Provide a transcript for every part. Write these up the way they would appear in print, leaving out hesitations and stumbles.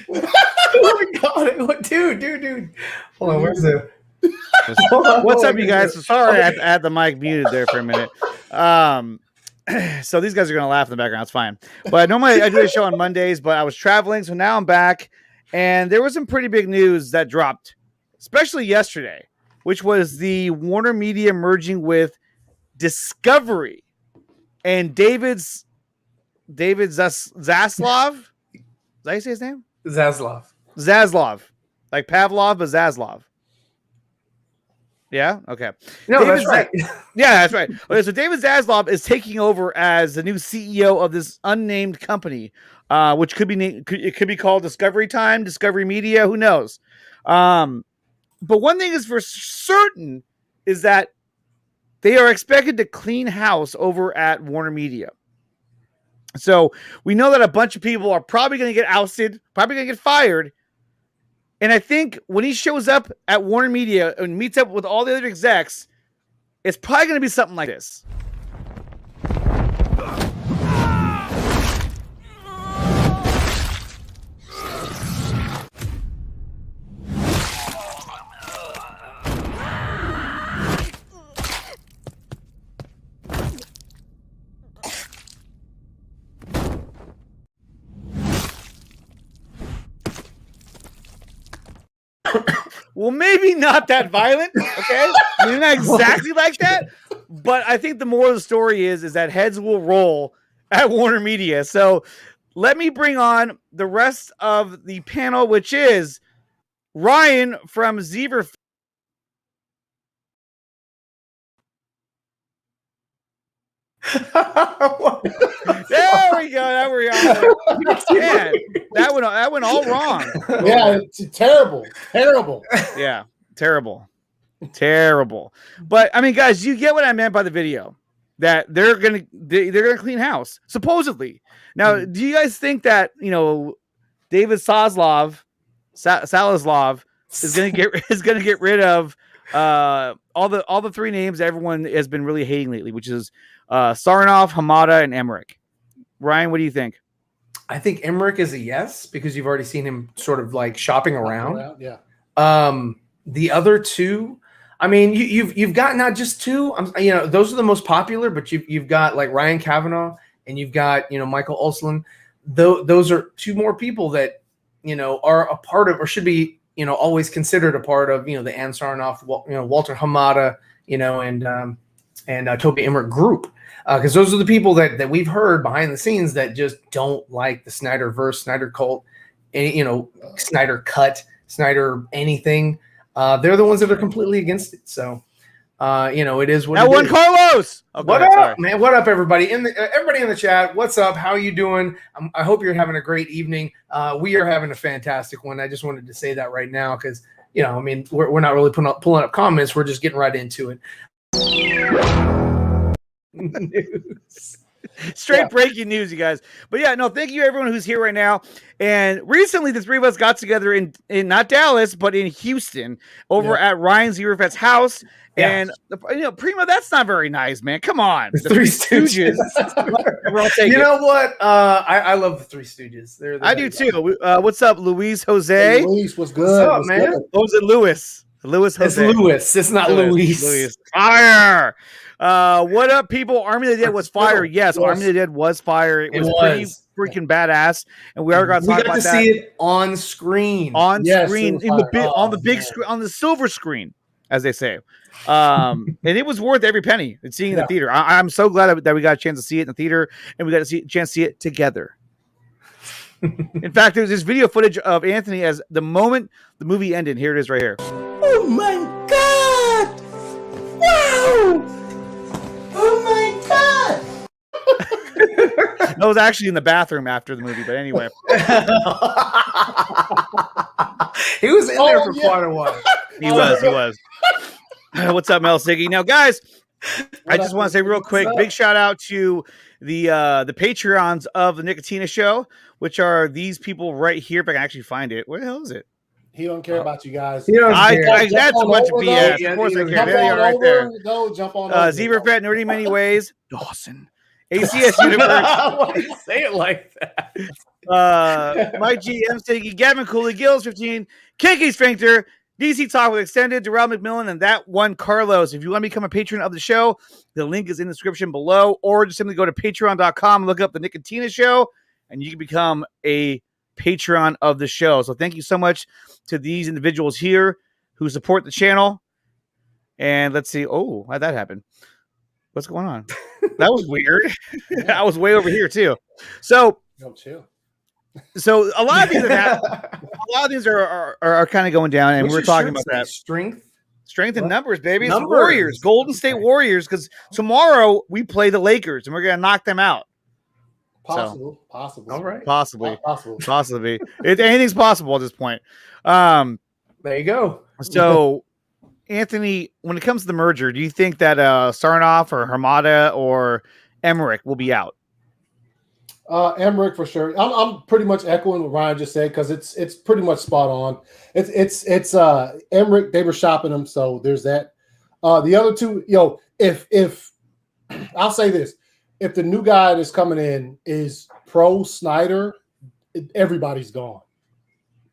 Oh my god, dude. Hold on, where's the? What's up, you guys? So sorry, I had the mic muted there for a minute. So these guys are gonna laugh in the background. It's fine. But normally I do a show on Mondays, but I was traveling, so now I'm back, and there was some pretty big news that dropped, especially yesterday, which was the Warner Media merging with Discovery and David Zaslav. Is that how you say his name? Zaslav, like Pavlov, but Zaslav. Yeah. Okay. No, that's right. Yeah, that's right. Okay, so David Zaslav is taking over as the new CEO of this unnamed company, which could be it could be called Discovery Time, Discovery Media. Who knows? But one thing is for certain is that they are expected to clean house over at Warner Media. So we know that a bunch of people are probably going to get ousted, probably going to get fired. And I think when he shows up at Warner Media and meets up with all the other execs, it's probably going to be something like this. Well, maybe not that violent, okay? Maybe not exactly like that, but I think the moral of the story is that heads will roll at Warner Media. So let me bring on the rest of the panel, which is Ryan from Zever. There we go. There we are. Man, that went all wrong. Yeah, it's terrible. Yeah, terrible. But I mean, guys, you get what I meant by the video. That they're gonna clean house, supposedly. Now, do you guys think that David Zaslav is gonna get rid of all the three names everyone has been really hating lately, which is Sarnoff, Hamada, and Emmerich. Ryan, what do you think? I think Emmerich is a yes because you've already seen him sort of like shopping around. Yeah. The other two, I mean, you've got not just two. Those are the most popular, but you've got like Ryan Kavanaugh and you've got Michael Olslin. Those are two more people that are a part of or should be always considered a part of the Ann Sarnoff, Walter Hamada, and Toby Emmerich group. Because those are the people that we've heard behind the scenes that just don't like the Snyderverse, Snyder cult, Snyder cut, Snyder anything. They're the ones that are completely against it. So, it is what that it one, is. Carlos. Oh, what up, man? What up, everybody? Everybody in the chat, what's up? How are you doing? I hope you're having a great evening. We are having a fantastic one. I just wanted to say that right now because, we're not really pulling up comments. We're just getting right into it. News. Straight breaking news, you guys. But yeah, no, thank you everyone who's here right now. And recently the three of us got together in not Dallas, but in Houston over at Ryan Zierfet's house. Yeah. And Primo, that's not very nice, man. Come on. The Three Stooges. You know what? I love the Three Stooges. I do too. What's up, Luis Jose? Hey, Luis, what's good? What's up, man? Good? What was it, Louis? Louis Jose. It's Louis. It's not Luis. Fire. What up, people? Army of the Dead was fire. Yes, Army of the Dead was fire. It was pretty freaking badass, and we are going to talk about that. See it on screen. On screen, on the big screen, on the silver screen, as they say. And it was worth every penny. It's seeing in the theater. I'm so glad that we got a chance to see it in the theater, and we got a chance to see it together. In fact, there's this video footage of Anthony as the moment the movie ended. Here it is, right here. Oh my God! Wow! Oh my God! That was actually in the bathroom after the movie, but anyway. He was in there for quite a while. He was. What's up, Mel Siggy? Now, guys, I just want to say real quick, big shout out to the Patreons of the Nickatina show, which are these people right here. If I can actually find it. Where the hell is it? He don't care about you guys. That's a bunch of BS. Of course I care. There they are right there. Go jump on Zeverfet, Nerdy Many Ways, Dawson, ACS Universe. Why do you say it like that? Mike G, M. Stiggy, Gavin Cooley, Gills 15, KK Sphincter, DC Talk with Extended, Darrell McMillan, and that one Carlos. If you want to become a patron of the show, the link is in the description below, or just simply go to patreon.com and look up the Nickatina Show, and you can become a Patreon of the show. So thank you so much to these individuals here who support the channel. And let's see. Oh, how'd that happen? What's going on? That was weird. I was way over here too. So, No, chill. so a lot of things are kind of going down, and What's we're your talking shirt about say? that. Strength. And numbers, baby. It's Numbers. Warriors, Golden State Okay. Warriors, because tomorrow we play the Lakers, and we're going to knock them out. Possible. All right. Possibly. Possible. Possibly. Anything's possible at this point. There you go. So, Anthony, when it comes to the merger, do you think that Sarnoff or Hamada or Emmerich will be out? Emmerich for sure. I'm pretty much echoing what Ryan just said because it's pretty much spot on. It's Emmerich. They were shopping him, so there's that. The other two, if I'll say this, if the new guy that's coming in is pro Snyder, everybody's gone.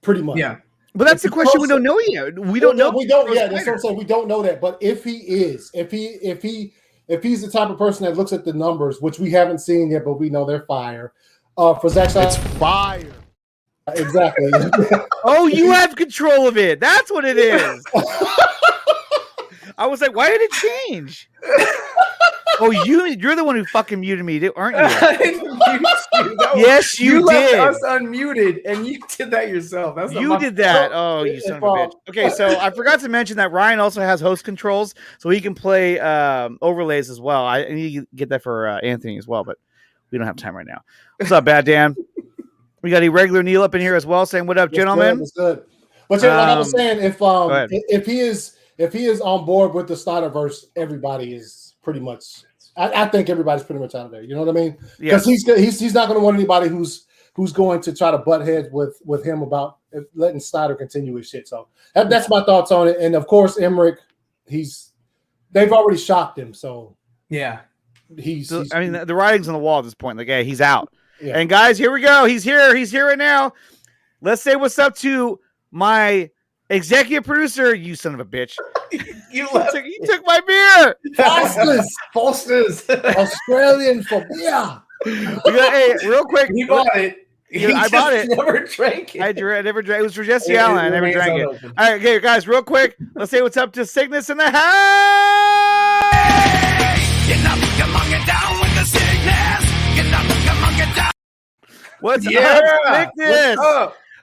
Pretty much. Yeah. But that's the question we don't know yet. We don't know. We don't. Yeah, that's what I'm saying. We don't know that. But if he is, if he's the type of person that looks at the numbers, which we haven't seen yet, but we know they're fire. For Zaslav, It's fire. Exactly. Oh, you have control of it. That's what it is. I was like, why did it change? Oh, you're the one who fucking muted me, aren't you? I didn't mute you. Yes, you did. Left us unmuted, and you did that yourself. That's You did that. Oh, you son of a bitch. Okay, so I forgot to mention that Ryan also has host controls, so he can play overlays as well. I need to get that for Anthony as well, but we don't have time right now. What's up, Bad Dan? We got Irregular Neil up in here as well, saying, "What up, gentlemen?" It's good. But yeah, like I was saying, if he is on board with the Snyderverse, everybody is pretty much. I think everybody's pretty much out of there. You know what I mean? Because he's not going to want anybody who's going to try to butt heads with him about letting Snyder continue his shit. So that's my thoughts on it. And of course, Emmerich, they've already shocked him. So Yeah. I mean, the writing's on the wall at this point. Like, hey, he's out. Yeah. And guys, here we go. He's here. He's here right now. Let's say what's up to my executive producer. You son of a bitch. You You took my beer. Falseness. Australian for beer. Hey, real quick. He bought it. I bought it. Never drank it. I never drank. It was for Jesse Allen. I never drank it. Open. All right, okay, guys, real quick. Let's say what's up to Cygnus in the house. What's up, Cygnus? What's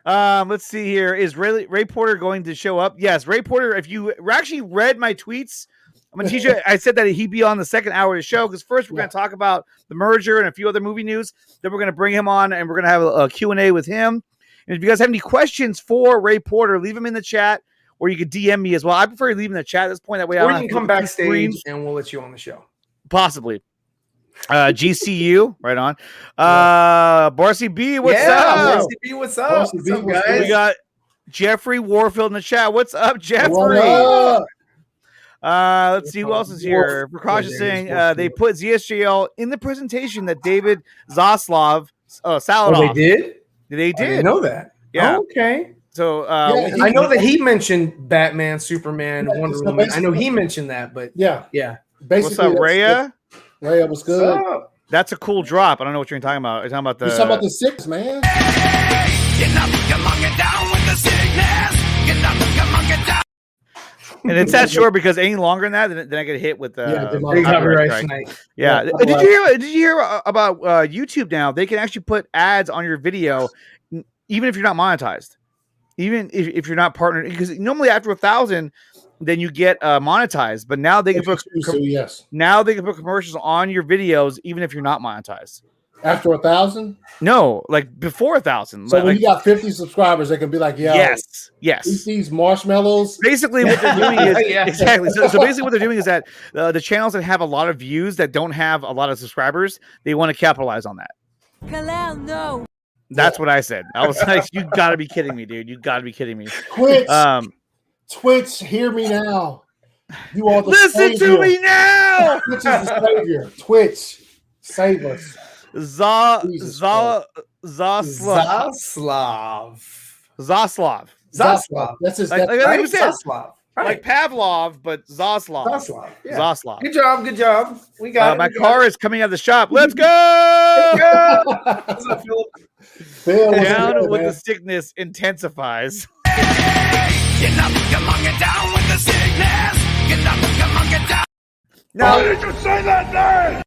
up? Let's see here. Is Ray Porter going to show up? Yes, Ray Porter. If you actually read my tweets, I'm going to teach you. I said that he'd be on the second hour of the show because first we're going to talk about the merger and a few other movie news. Then we're going to bring him on and we're going to have a Q&A with him. And if you guys have any questions for Ray Porter, leave them in the chat or you could DM me as well. I prefer you leave in the chat at this point. That way, Or you can come backstage and we'll let you on the show. Possibly. GCU, right on. Barcy B, what's up? Barcy B, what's up? Barcy B, What's up, guys? We got Jeffrey Warfield in the chat. What's up, Jeffrey? What up? Let's see who else is here. Precautious saying they put ZSJL in the presentation that David Zaslav Saladov. Oh, they did? They I did. didn't know that. Yeah. Oh, okay. So I know that he mentioned Batman, Superman, Yeah, Wonder so Woman. I know basically- he mentioned that, but Yeah. yeah. Basically, what's up, Raya? Raya was good. What's up? That's a cool drop. I don't know what you're talking about. You're talking about the. You're talking about the six, man. And it's that short because any longer than that, then I get hit with Big copyright strike. Yeah. Yeah. Did you hear about YouTube now? They can actually put ads on your video, even if you're not monetized, even if you're not partnered. Because normally after 1,000, then you get monetized. But now they can put yes. now they can put commercials on your videos, even if you're not monetized. After 1,000. No, like before 1,000. So like, when you got 50 subscribers, they can be like, "Yeah, yes. eat these marshmallows." Basically, what they're doing is Yeah. exactly. So basically, what they're doing is that the channels that have a lot of views that don't have a lot of subscribers, they want to capitalize on that. Kalal, no. That's what I said. I was like, "You got to be kidding me, dude! You got to be kidding me!" Twitch, hear me now. You are the Listen savior. to me now. Twitch is the savior. Twitch. Save us. Zaslav. That's his. Like right? we said, Zaslav. Right. like Pavlov, but Zaslav. Yeah. Zaslav. Good job. Good job. We got it. My car is coming out of the shop. Let's go! What's up, Philip? Down with the sickness intensifies. Get up, come on, get down with the sickness. Get up, come on, get down. Now, Why did you say that name?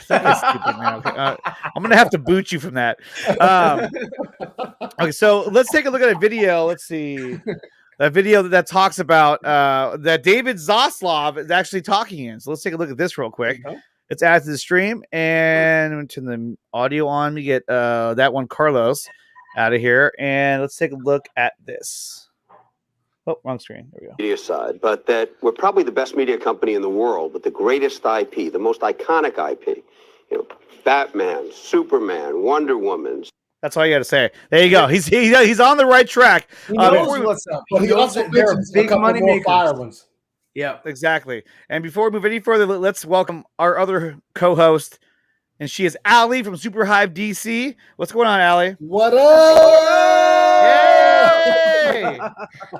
That is stupid, man. Okay, I'm gonna have to boot you from that. Okay, so let's take a look at a video. Let's see. That video that talks about that David Zaslav is actually talking in. So let's take a look at this real quick. Let's add to the stream and turn the audio on. We get that one, Carlos, out of here. And let's take a look at this. Oh, wrong screen. There we go. Media side, but that we're probably the best media company in the world with the greatest IP, the most iconic IP. You know, Batman, Superman, Wonder Woman. That's all you got to say. There you go. He's on the right track. He knows what's up. But he also they're big money makers. Fire ones. Yeah, exactly. And before we move any further, let's welcome our other co-host, and she is Allie from Super Hive DC. What's going on, Allie? What up? Yay!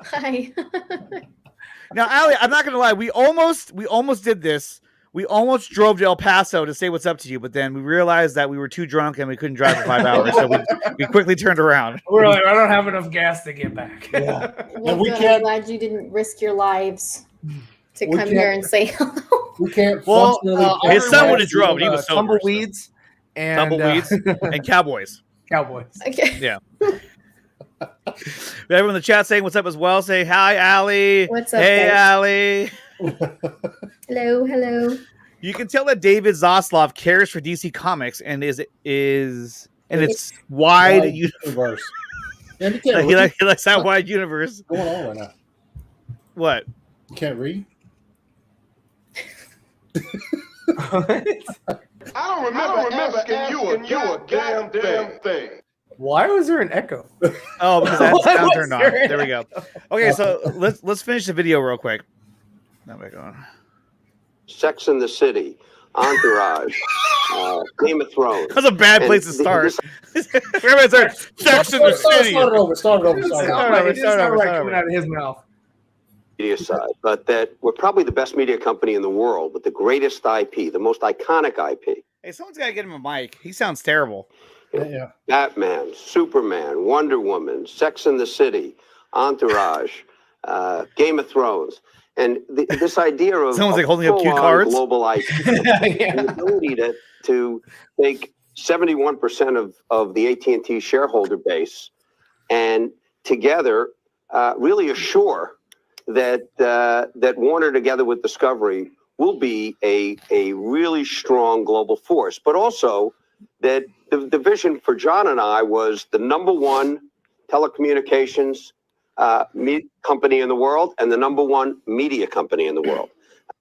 Hi. Now, Allie, I'm not gonna lie. We almost did this. We almost drove to El Paso to say what's up to you, but then we realized that we were too drunk and we couldn't drive for 5 hours, so we quickly turned around. We're like, I don't have enough gas to get back. Yeah. Well, And we good. can't- I'm glad you didn't risk your lives to We come here and say hello. We can't. Well, functionally- his son would have drove. He was sober. Tumbleweeds and Tumbleweeds and Cowboys. Cowboys. Okay. Yeah. We have everyone in the chat saying what's up as well. Say hi, Allie. What's up, Hey, guys? Allie. Hello. You can tell that David Zaslav cares for DC Comics and it's wide universe. Yeah, you he can't read. likes that wide universe. What's going on right now? What? You can't read. I don't remember asking you a damn thing. Why was there an echo? Oh, because that's Why sound was turned on. there an There we go. Okay, so let's finish the video real quick. Now we're going. Sex in the City, Entourage, Game of Thrones. That's a bad place to start. Everybody starts Sex in the City. Start it over. Start over, coming out of his mouth. Media side, but that we're probably the best media company in the world with the greatest IP, the most iconic IP. Hey, someone's got to get him a mic. He sounds terrible. Yeah. Batman, Superman, Wonder Woman, Sex in the City, Entourage, Game of Thrones. And this idea of someone's like holding up cue cards. Global IP, the ability to take 71% of the AT&T shareholder base and together really assure that Warner together with Discovery will be a really strong global force, but also that the vision for John and I was the #1 telecommunications company in the world and the #1 media company in the world,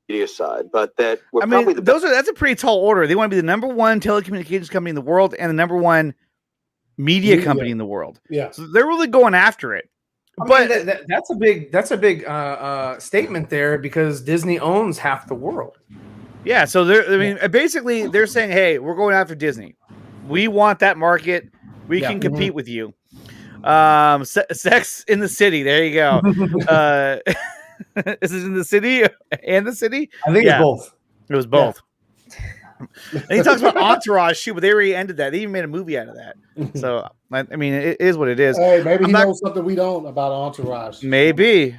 media side. But that we're probably that's a pretty tall order. They want to be the #1 telecommunications company in the world and the #1 media company in the world. Yeah, so they're really going after it. But that's a big statement there because Disney owns half the world. Yeah, so basically they're saying, hey, we're going after Disney. We want that market. We can compete with you. Sex in the City. There you go. Is it in the city and the city? I think it's both. It was both. And he talks about Entourage too, but they already ended that. They even made a movie out of that. So I mean, it is what it is. Hey, maybe he knows something we don't about Entourage. Maybe.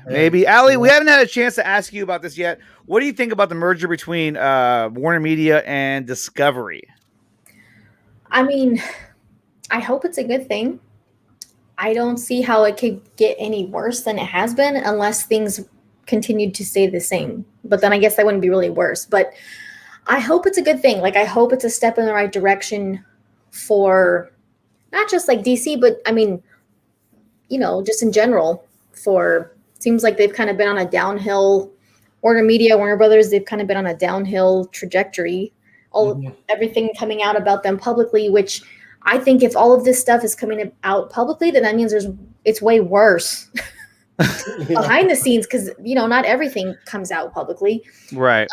Allie, we haven't had a chance to ask you about this yet. What do you think about the merger between Warner Media and Discovery? I mean, I hope it's a good thing. I don't see how it could get any worse than it has been unless things continued to stay the same. But then I guess that wouldn't be really worse. But I hope it's a good thing. Like, I hope it's a step in the right direction for not just like DC, but I mean, just in general seems like they've kind of been on a downhill. Warner Media, Warner Brothers, they've kind of been on a downhill trajectory. Everything coming out about them publicly, which I think if all of this stuff is coming out publicly, then that means it's way worse behind the scenes because not everything comes out publicly. Right.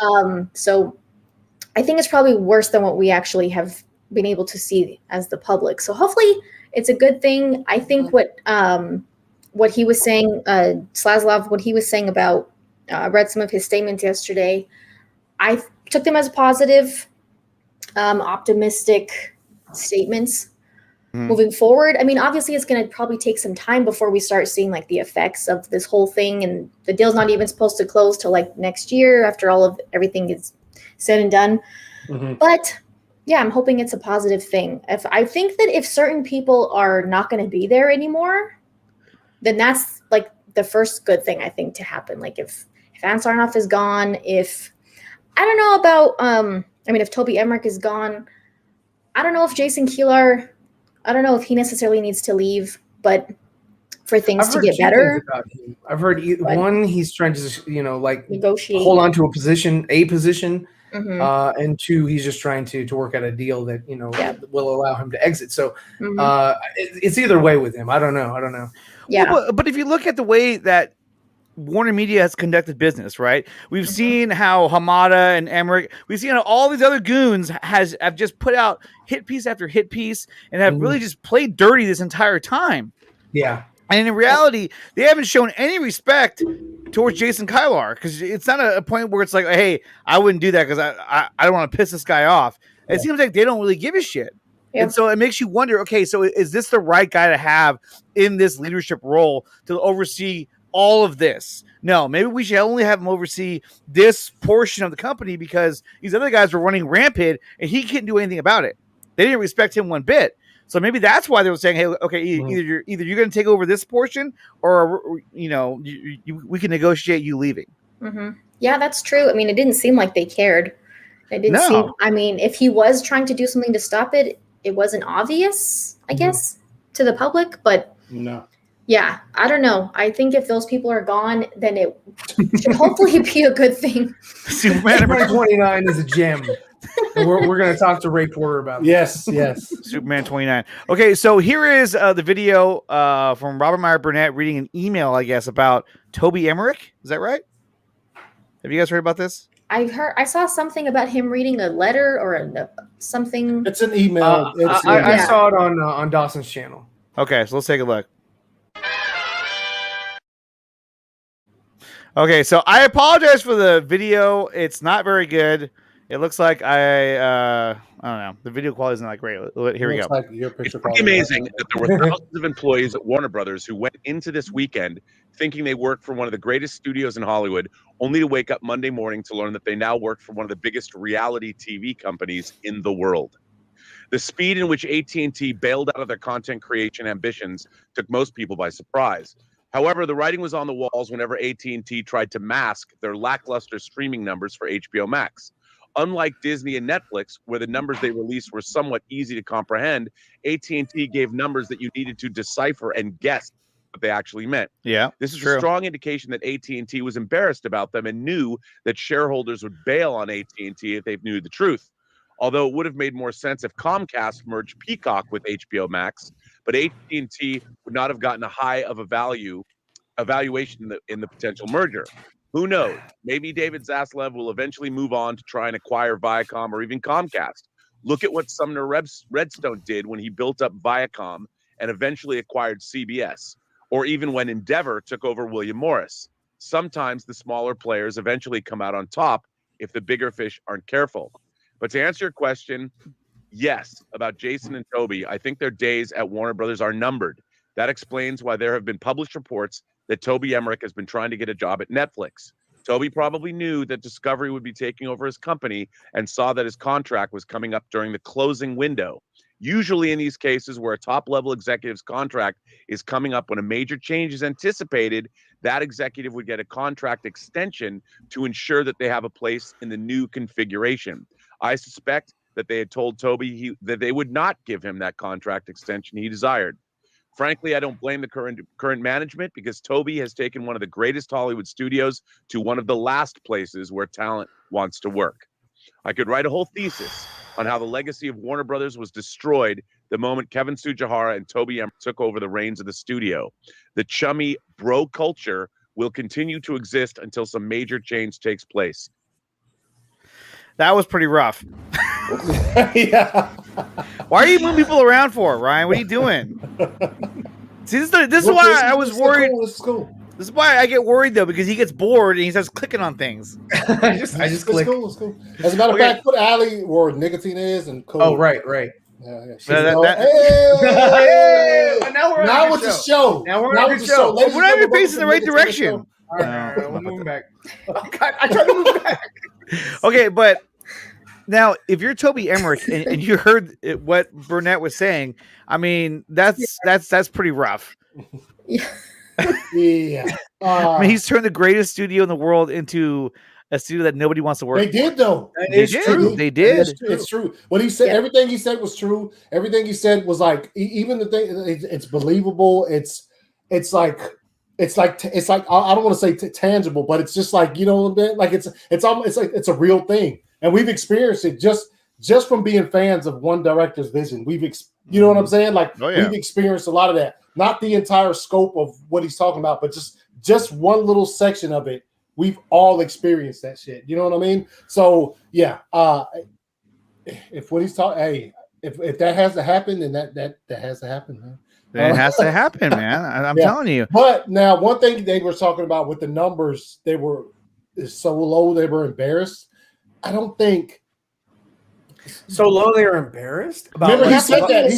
So I think it's probably worse than what we actually have been able to see as the public. So hopefully it's a good thing. I think what he was saying, Zaslav, what he was saying about, I read some of his statements yesterday. I took them as positive, optimistic statements moving forward. I mean, obviously it's going to probably take some time before we start seeing like the effects of this whole thing, and the deal's not even supposed to close till like next year after everything is said and done. But yeah, I'm hoping it's a positive thing. I think that if certain people are not going to be there anymore, then that's like the first good thing I think to happen. Like if Ant Sarnoff is gone, if I don't know about if Toby Emmerich is gone, I don't know if Jason Kilar, I don't know if he necessarily needs to leave, but for things to get better. I've heard one, he's trying to like negotiate, hold on to a position, and two, he's just trying to work out a deal that will allow him to exit. So it's either way with him. I don't know. Yeah, well, but if you look at the way that Warner Media has conducted business, right? We've seen how Hamada and Emmerich, we've seen how all these other goons have just put out hit piece after hit piece and have really just played dirty this entire time. Yeah. And in reality, they haven't shown any respect towards Jason Kilar, because it's not a point where it's like, hey, I wouldn't do that because I don't want to piss this guy off. It seems like they don't really give a shit. Yep. And so it makes you wonder, okay, so is this the right guy to have in this leadership role to oversee all of this? No, maybe we should only have him oversee this portion of the company because these other guys were running rampant and he couldn't do anything about it. They didn't respect him one bit. So maybe that's why they were saying, hey, okay, either you're going to take over this portion or, we can negotiate you leaving. Yeah, that's true. I mean, it didn't seem like they cared. It didn't seem, I mean, if he was trying to do something to stop it, it wasn't obvious, I guess, to the public, but yeah, I don't know. I think if those people are gone, then it should hopefully be a good thing. Superman number 29 is a gem. And we're going to talk to Ray Porter about that. Yes. Superman 29. Okay, so here is the video from Robert Meyer Burnett reading an email, I guess, about Toby Emmerich. Is that right? Have you guys heard about this? I saw something about him reading a letter or something. It's an email. I saw it on Dawson's channel. Okay, so let's take a look. Okay, so I apologize for the video. It's not very good. It looks like I don't know. The video quality isn't that great. Here we go. Like it's pretty amazing that there were thousands of employees at Warner Brothers who went into this weekend thinking they worked for one of the greatest studios in Hollywood, only to wake up Monday morning to learn that they now work for one of the biggest reality TV companies in the world. The speed in which AT&T bailed out of their content creation ambitions took most people by surprise. However, the writing was on the walls whenever AT&T tried to mask their lackluster streaming numbers for HBO Max. Unlike Disney and Netflix, where the numbers they released were somewhat easy to comprehend, AT&T gave numbers that you needed to decipher and guess what they actually meant. Yeah, this is a strong indication that AT&T was embarrassed about them and knew that shareholders would bail on AT&T if they knew the truth. Although it would have made more sense if Comcast merged Peacock with HBO Max, but AT&T would not have gotten a high of a valuation in the potential merger. Who knows? Maybe David Zaslav will eventually move on to try and acquire Viacom or even Comcast. Look at what Sumner Redstone did when he built up Viacom and eventually acquired CBS, or even when Endeavor took over William Morris. Sometimes the smaller players eventually come out on top if the bigger fish aren't careful. But to answer your question, yes, about Jason and Toby, I think their days at Warner Brothers are numbered. That explains why there have been published reports that Toby Emmerich has been trying to get a job at Netflix. Toby probably knew that Discovery would be taking over his company and saw that his contract was coming up during the closing window. Usually in these cases where a top-level executive's contract is coming up when a major change is anticipated, that executive would get a contract extension to ensure that they have a place in the new configuration. I suspect that they had told Toby that they would not give him that contract extension he desired. Frankly, I don't blame the current management because Toby has taken one of the greatest Hollywood studios to one of the last places where talent wants to work. I could write a whole thesis on how the legacy of Warner Brothers was destroyed the moment Kevin Tsujihara and Toby Emmerich took over the reins of the studio. The chummy bro culture will continue to exist until some major change takes place. That was pretty rough. Yeah. Why are you moving people around for, Ryan? What are you doing? See, this is why I was worried. This is cool. This is why I get worried though, because he gets bored and he starts clicking on things. I just click. It's cool. As a matter of fact, put Allie where Nickatina is and cool. Oh, right. Yeah. Hey! Now with the show. Now we're on the show. We're not even facing the right direction. All right, we're moving back. Oh, God, I tried to move back. Okay, but now if you're Toby Emmerich and you heard what Burnett was saying, I mean that's pretty rough. Yeah. Yeah. I mean, he's turned the greatest studio in the world into a studio that nobody wants to work. They did though. They did. It's true. What he said, everything he said was true. Everything he said was like, even the thing. It's believable. It's like I don't want to say tangible, but it's just like, you know, like it's almost like it's a real thing, and we've experienced it just from being fans of one director's vision. You know what I'm saying? Like we've experienced a lot of that. Not the entire scope of what he's talking about, but just one little section of it. We've all experienced that shit. You know what I mean? So yeah, if what he's talking, hey, if that has to happen, then that has to happen, man. It has to happen, man. I'm telling you. But now, one thing they were talking about with the numbers, they were so low, they were embarrassed. I don't think so low. They were embarrassed. Remember, he said that.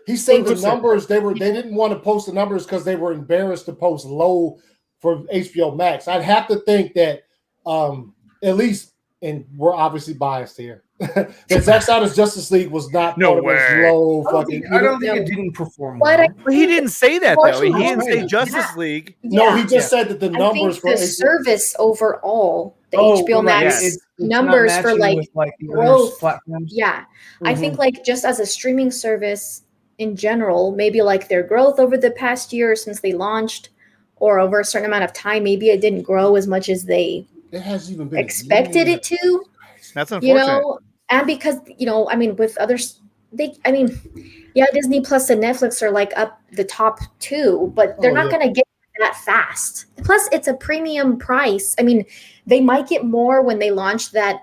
He said the numbers. They didn't want to post the numbers because they were embarrassed to post low for HBO Max. I'd have to think that at least, and we're obviously biased here, that Zack Snyder's Justice League was not low fucking. I don't think it didn't perform well. But he didn't say that though. He didn't say Justice League. No, he just said that the numbers for the service overall, the HBO Max numbers for like growth. Yeah, I think like just as a streaming service in general, maybe like their growth over the past year since they launched, or over a certain amount of time, maybe it didn't grow as much as they expected it to. That's unfortunate. You know, and because, you know, I mean, with others, Disney Plus and Netflix are like up the top two, but they're not going to get that fast. Plus, it's a premium price. I mean, they might get more when they launch that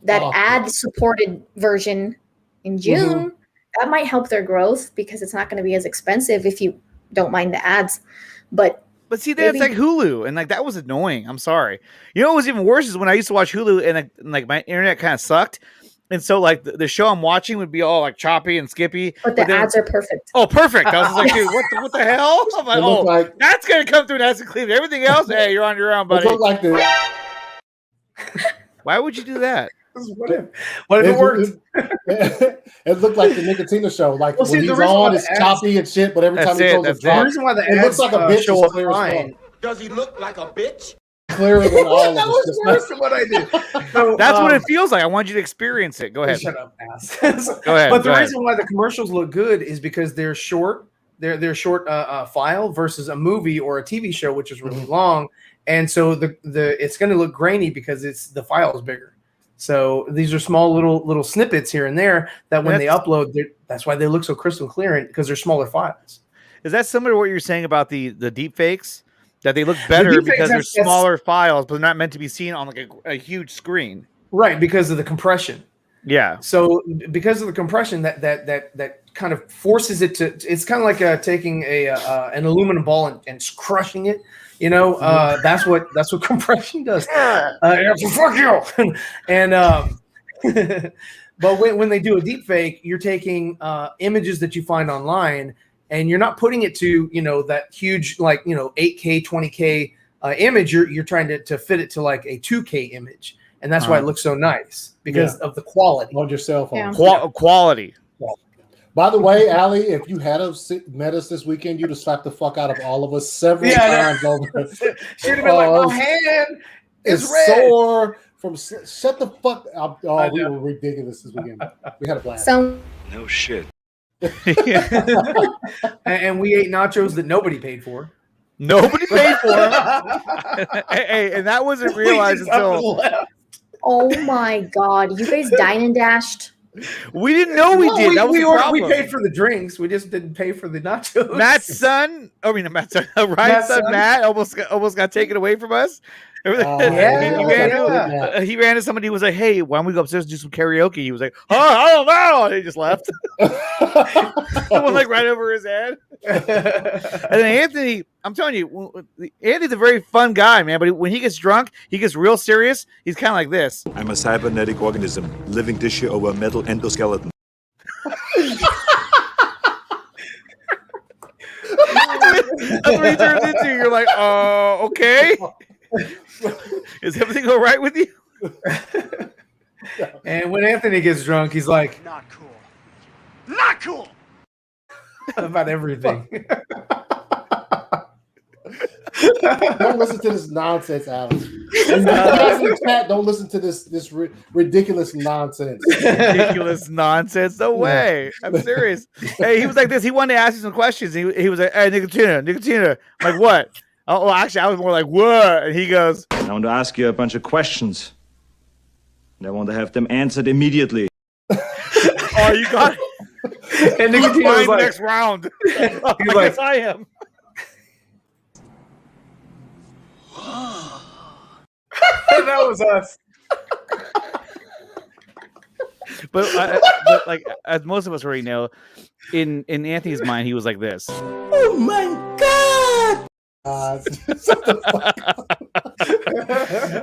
ad-supported version in June. Mm-hmm. That might help their growth because it's not going to be as expensive if you don't mind the ads. But see, that's like Hulu, and like that was annoying. I'm sorry. You know what was even worse is when I used to watch Hulu, and like my internet kind of sucked, and so like the show I'm watching would be all like choppy and skippy. But the ads are perfect. Oh, perfect! I was like, dude, what the hell? I'm like, that's gonna come through nice and clean. Everything else, hey, you're on your own, buddy. Why would you do that? What if it worked? It looked like the Nickatina show. Like when he's on, it's choppy and shit, but every time he goes to drop, the reason why the it looks like a bitch is clear as fuck. Does he look like a bitch? Clearer than all of that was worse than what I did. So, that's what it feels like. I want you to experience it. Go ahead. Shut up, ass. Go ahead. But the reason why the commercials look good is because they're short. They're short file versus a movie or a TV show, which is really long, and so the it's going to look grainy because the file is bigger. So these are small little snippets here and there that when they upload, that's why they look so crystal clear, because they're smaller files. Is that similar to what you're saying about the deep fakes? That they look better because they're smaller files, but they're not meant to be seen on like a huge screen. Right, because of the compression. Yeah. So because of the compression, that kind of forces it to. It's kind of like taking an aluminum ball and crushing it. You know, that's what compression does. Fuck you. And but when they do a deep fake, you're taking images that you find online, and you're not putting it to, you know, that huge, like, you know, 8K, 20K image. You're trying to fit it to like a 2K image, and that's why it looks so nice because of the quality on your cell phone. Quality. By the way, Allie, if you had met us this weekend, you'd have slapped the fuck out of all of us several times over. She'd have been like, "My hand is red." Sore from shut the fuck up. Oh, we were ridiculous this weekend. We had a blast. So no shit. And we ate nachos that nobody paid for. Nobody paid for them. Hey, and that wasn't realized until. Oh my god! You guys dined and dashed. We didn't know we did. That was the problem. We paid for the drinks. We just didn't pay for the nachos. Ryan's son, Matt almost got taken away from us. He ran to somebody who was like, "Hey, why don't we go upstairs and do some karaoke?" He was like, "Oh, I don't know," and he just left. Someone like right over his head. And then Anthony, I'm telling you, Anthony's a very fun guy, man. But when he gets drunk, he gets real serious. He's kind of like this. I'm a cybernetic organism, living tissue over a metal endoskeleton. That's what he turns into. You're like, oh, okay. Is everything all right with you? And when Anthony gets drunk, he's like, Not cool. Not cool. about everything. Don't listen to this nonsense, Alex. And you guys in the chat, don't listen to this ridiculous nonsense. Ridiculous nonsense. No way. I'm serious. Hey, he was like this. He wanted to ask you some questions. He was like, "Hey, Nickatina." I'm like, what? Oh, well, actually, I was more like, what? And he goes, I want to ask you a bunch of questions. And I want to have them answered immediately. "Oh, you got it." And Nickatina was like, next round. he's I like, guess I am. that was us. But like, as most of us already know, in Anthony's mind, he was like this. Oh my God!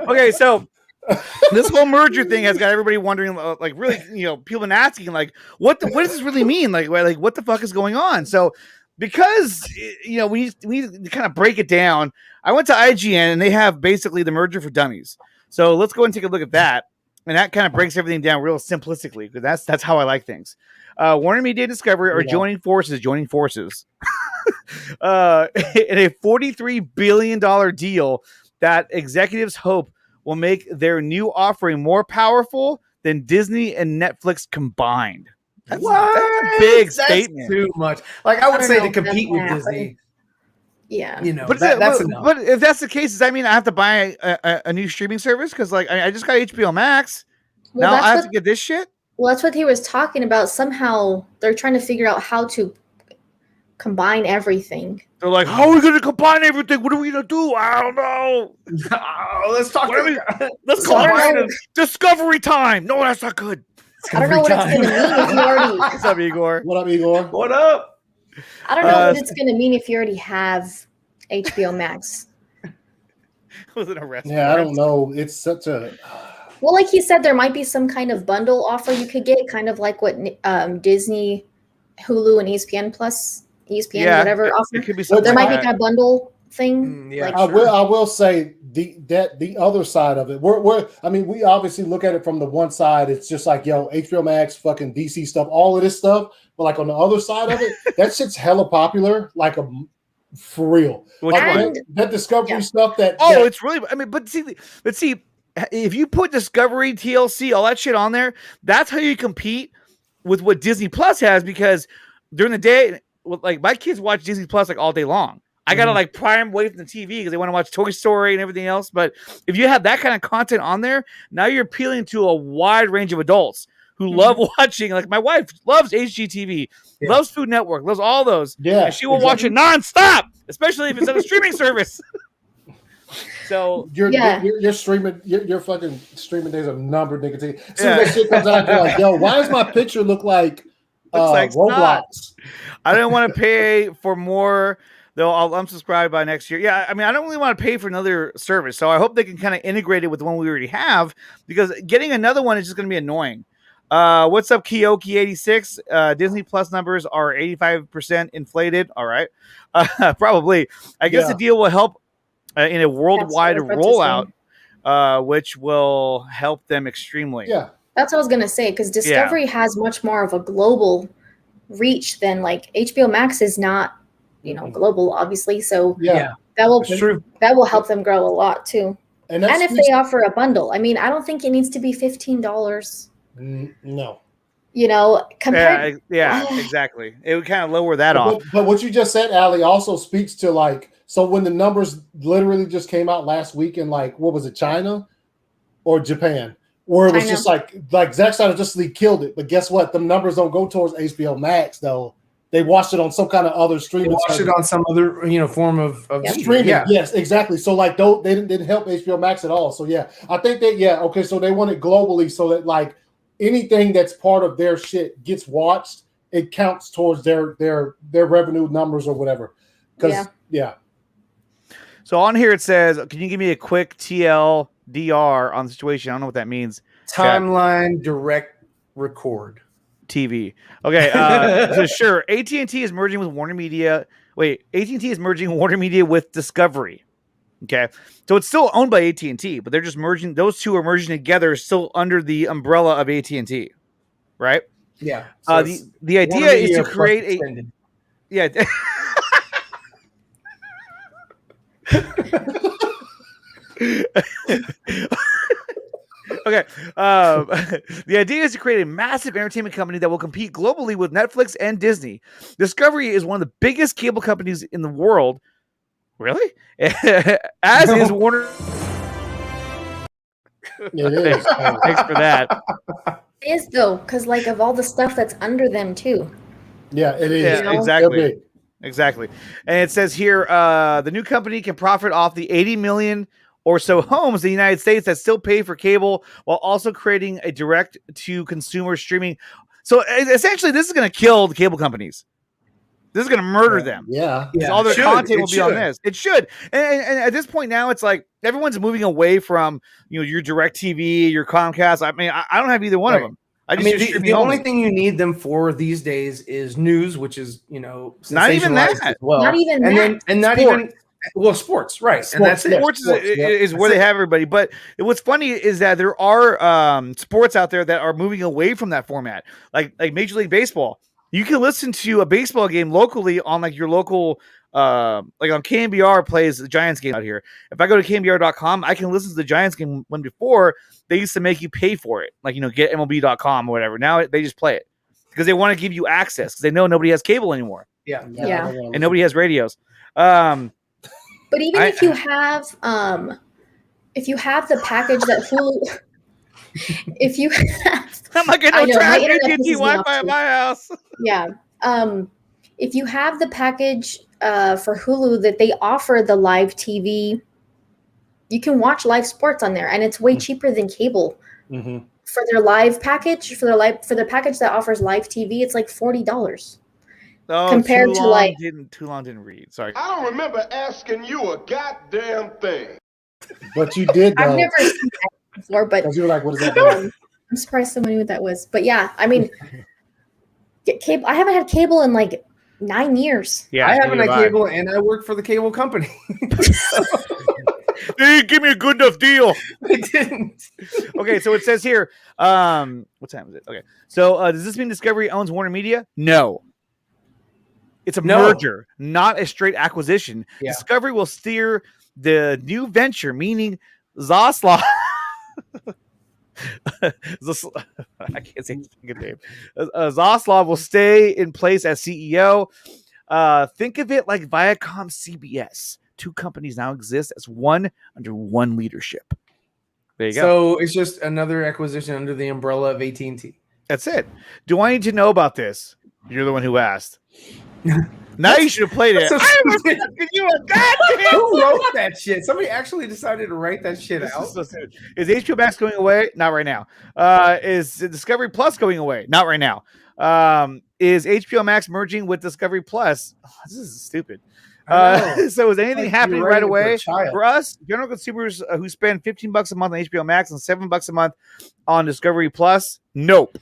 Okay, so this whole merger thing has got everybody wondering, like, really, people been asking, like, what does this really mean? Like, what the fuck is going on? So, because we need to kind of break it down. I went to IGN and they have basically the merger for dummies. So let's go and take a look at that, and that kind of breaks everything down real simplistically, because that's how I like things. Warner Media Discovery are joining forces in a $43 billion deal that executives hope will make their new offering more powerful than Disney and Netflix combined. That's a big statement. Too much. Like, I would say to compete with Disney. Yeah, but that's enough. But if that's the case, does that mean I have to buy a new streaming service? Because like I just got HBO Max. Well, now I have to get this shit. Well, that's what he was talking about. Somehow they're trying to figure out how to combine everything. They're like, how are we going to combine everything? What are we going to do? I don't know. Let's talk. Let's combine it. Discovery time. No, that's not good. I don't know what it's going to mean if you already. What's up, Igor? What up, Igor? What up? I don't know what it's going to mean if you already have HBO Max. Was it a rest? Yeah, I don't know. It's such a. Well, like he said, there might be some kind of bundle offer you could get, kind of like what Disney, Hulu, and ESPN, whatever offer. It could be there might be a bundle thing. Yeah, like, I will say the other side of it. We obviously look at it from the one side. It's just like, HBO Max, fucking DC stuff, all of this stuff. But like on the other side of it, that shit's hella popular. Like for real. That Discovery stuff. It's really. I mean, but see. If you put Discovery, TLC, all that shit on there, that's how you compete with what Disney Plus has. Because during the day, like my kids watch Disney Plus like all day long. I gotta like prime away from the TV because they want to watch Toy Story and everything else. But if you have that kind of content on there, now you're appealing to a wide range of adults who love watching. Like my wife loves HGTV, loves Food Network, loves all those. Yeah, and she will watch it nonstop, especially if it's on a streaming service. So your streaming, your fucking streaming days are numbered, Nickatina. So that shit comes out, you're like, yo, why does my picture look like Roblox? I don't want to pay for more, though. I'll unsubscribe by next year. Yeah, I mean, I don't really want to pay for another service, so I hope they can kind of integrate it with the one we already have, because getting another one is just going to be annoying. What's up, Kiyoki86? Disney Plus numbers are 85% inflated. All right, probably. I guess the deal will help in a worldwide rollout, which will help them extremely. Yeah, that's what I was gonna say, because Discovery has much more of a global reach than like HBO Max is not, global, obviously. So that will help them grow a lot too. And if they offer a bundle, I mean, I don't think it needs to be $15. No. Compared. Exactly. It would kind of lower that off. But what you just said, Allie, also speaks to like. So when the numbers literally just came out last week in like, what was it, China or Japan? Where it was just like Zack Snyder Justice League killed it. But guess what? The numbers don't go towards HBO Max though. they watched it on some kind of other streaming. They watched it on some other form of streaming. Yeah. Yes, exactly. So like they didn't help HBO Max at all. So yeah, I think that okay. So they want it globally so that like anything that's part of their shit gets watched, it counts towards their revenue numbers or whatever. Because yeah. So on here it says, can you give me a quick TLDR on the situation? I don't know what that means. Timeline direct record. TV. Okay. So sure. AT&T is merging with Warner Media. Wait, AT&T is merging Warner Media with Discovery. Okay. So it's still owned by AT&T, but they're just merging. Those two are merging together still under the umbrella of AT&T. Right? Yeah. So the idea is to create a... Yeah. Okay. The idea is to create a massive entertainment company that will compete globally with Netflix and Disney. Discovery is one of the biggest cable companies in the world. Really? As is Warner. It is. Thanks for that. It is though, because like of all the stuff that's under them too. Yeah, it is. Yeah, exactly. Exactly. And it says here, the new company can profit off the 80 million or so homes in the United States that still pay for cable while also creating a direct-to-consumer streaming. So essentially, this is going to kill the cable companies. This is going to murder them. Yeah. All their content will be on this. It should. And at this point now, it's like everyone's moving away from your DirecTV, your Comcast. I mean, I don't have either one of them. The only thing you need them for these days is news, which is not even that. As well. Not even sports, right? Sports, and that's it. Sports is where they have everybody. But what's funny is that there are sports out there that are moving away from that format, like Major League Baseball. You can listen to a baseball game locally on like your local, like on KNBR plays the Giants game out here. If I go to KNBR.com, I can listen to the Giants game when before they used to make you pay for it, like get MLB.com or whatever. Now they just play it because they want to give you access because they know nobody has cable anymore. Yeah. And nobody has radios. But even if you have the package that Hulu, if you have, I'm not getting no trash AT&T Wi-Fi at my house. Yeah. If you have the package for Hulu that they offer the live TV, you can watch live sports on there, and it's way cheaper than cable. Mm-hmm. For their live package, for the package that offers live TV, it's like $40. Oh, compared to like too long didn't read. Sorry. I don't remember asking you a goddamn thing. But you did. I've never seen that before, but you were like, "What is that?" I'm surprised someone knew what that was. But yeah, I mean, cable. I haven't had cable in like 9 years. Yeah, I haven't had cable, and I work for the cable company. They didn't give me a good enough deal. They didn't. Okay, so it says here. What time is it? Okay, so does this mean Discovery owns Warner Media? No. It's a merger, not a straight acquisition. Yeah. Discovery will steer the new venture, meaning Zaslav. I can't say his name. Zaslav will stay in place as CEO. Think of it like Viacom CBS. Two companies now exist as one under one leadership. There you go. So it's just another acquisition under the umbrella of AT&T. That's it. Do I need to know about this? You're the one who asked. Now you should have played it. Who wrote that shit? Somebody actually decided to write that shit out. Is HBO Max going away? Not right now. Is Discovery Plus going away? Not right now. Is HBO Max merging with Discovery Plus? Oh, this is stupid. So is anything happening right away for us general consumers who spend $15 a month on HBO Max and $7 a month on Discovery Plus? Nope.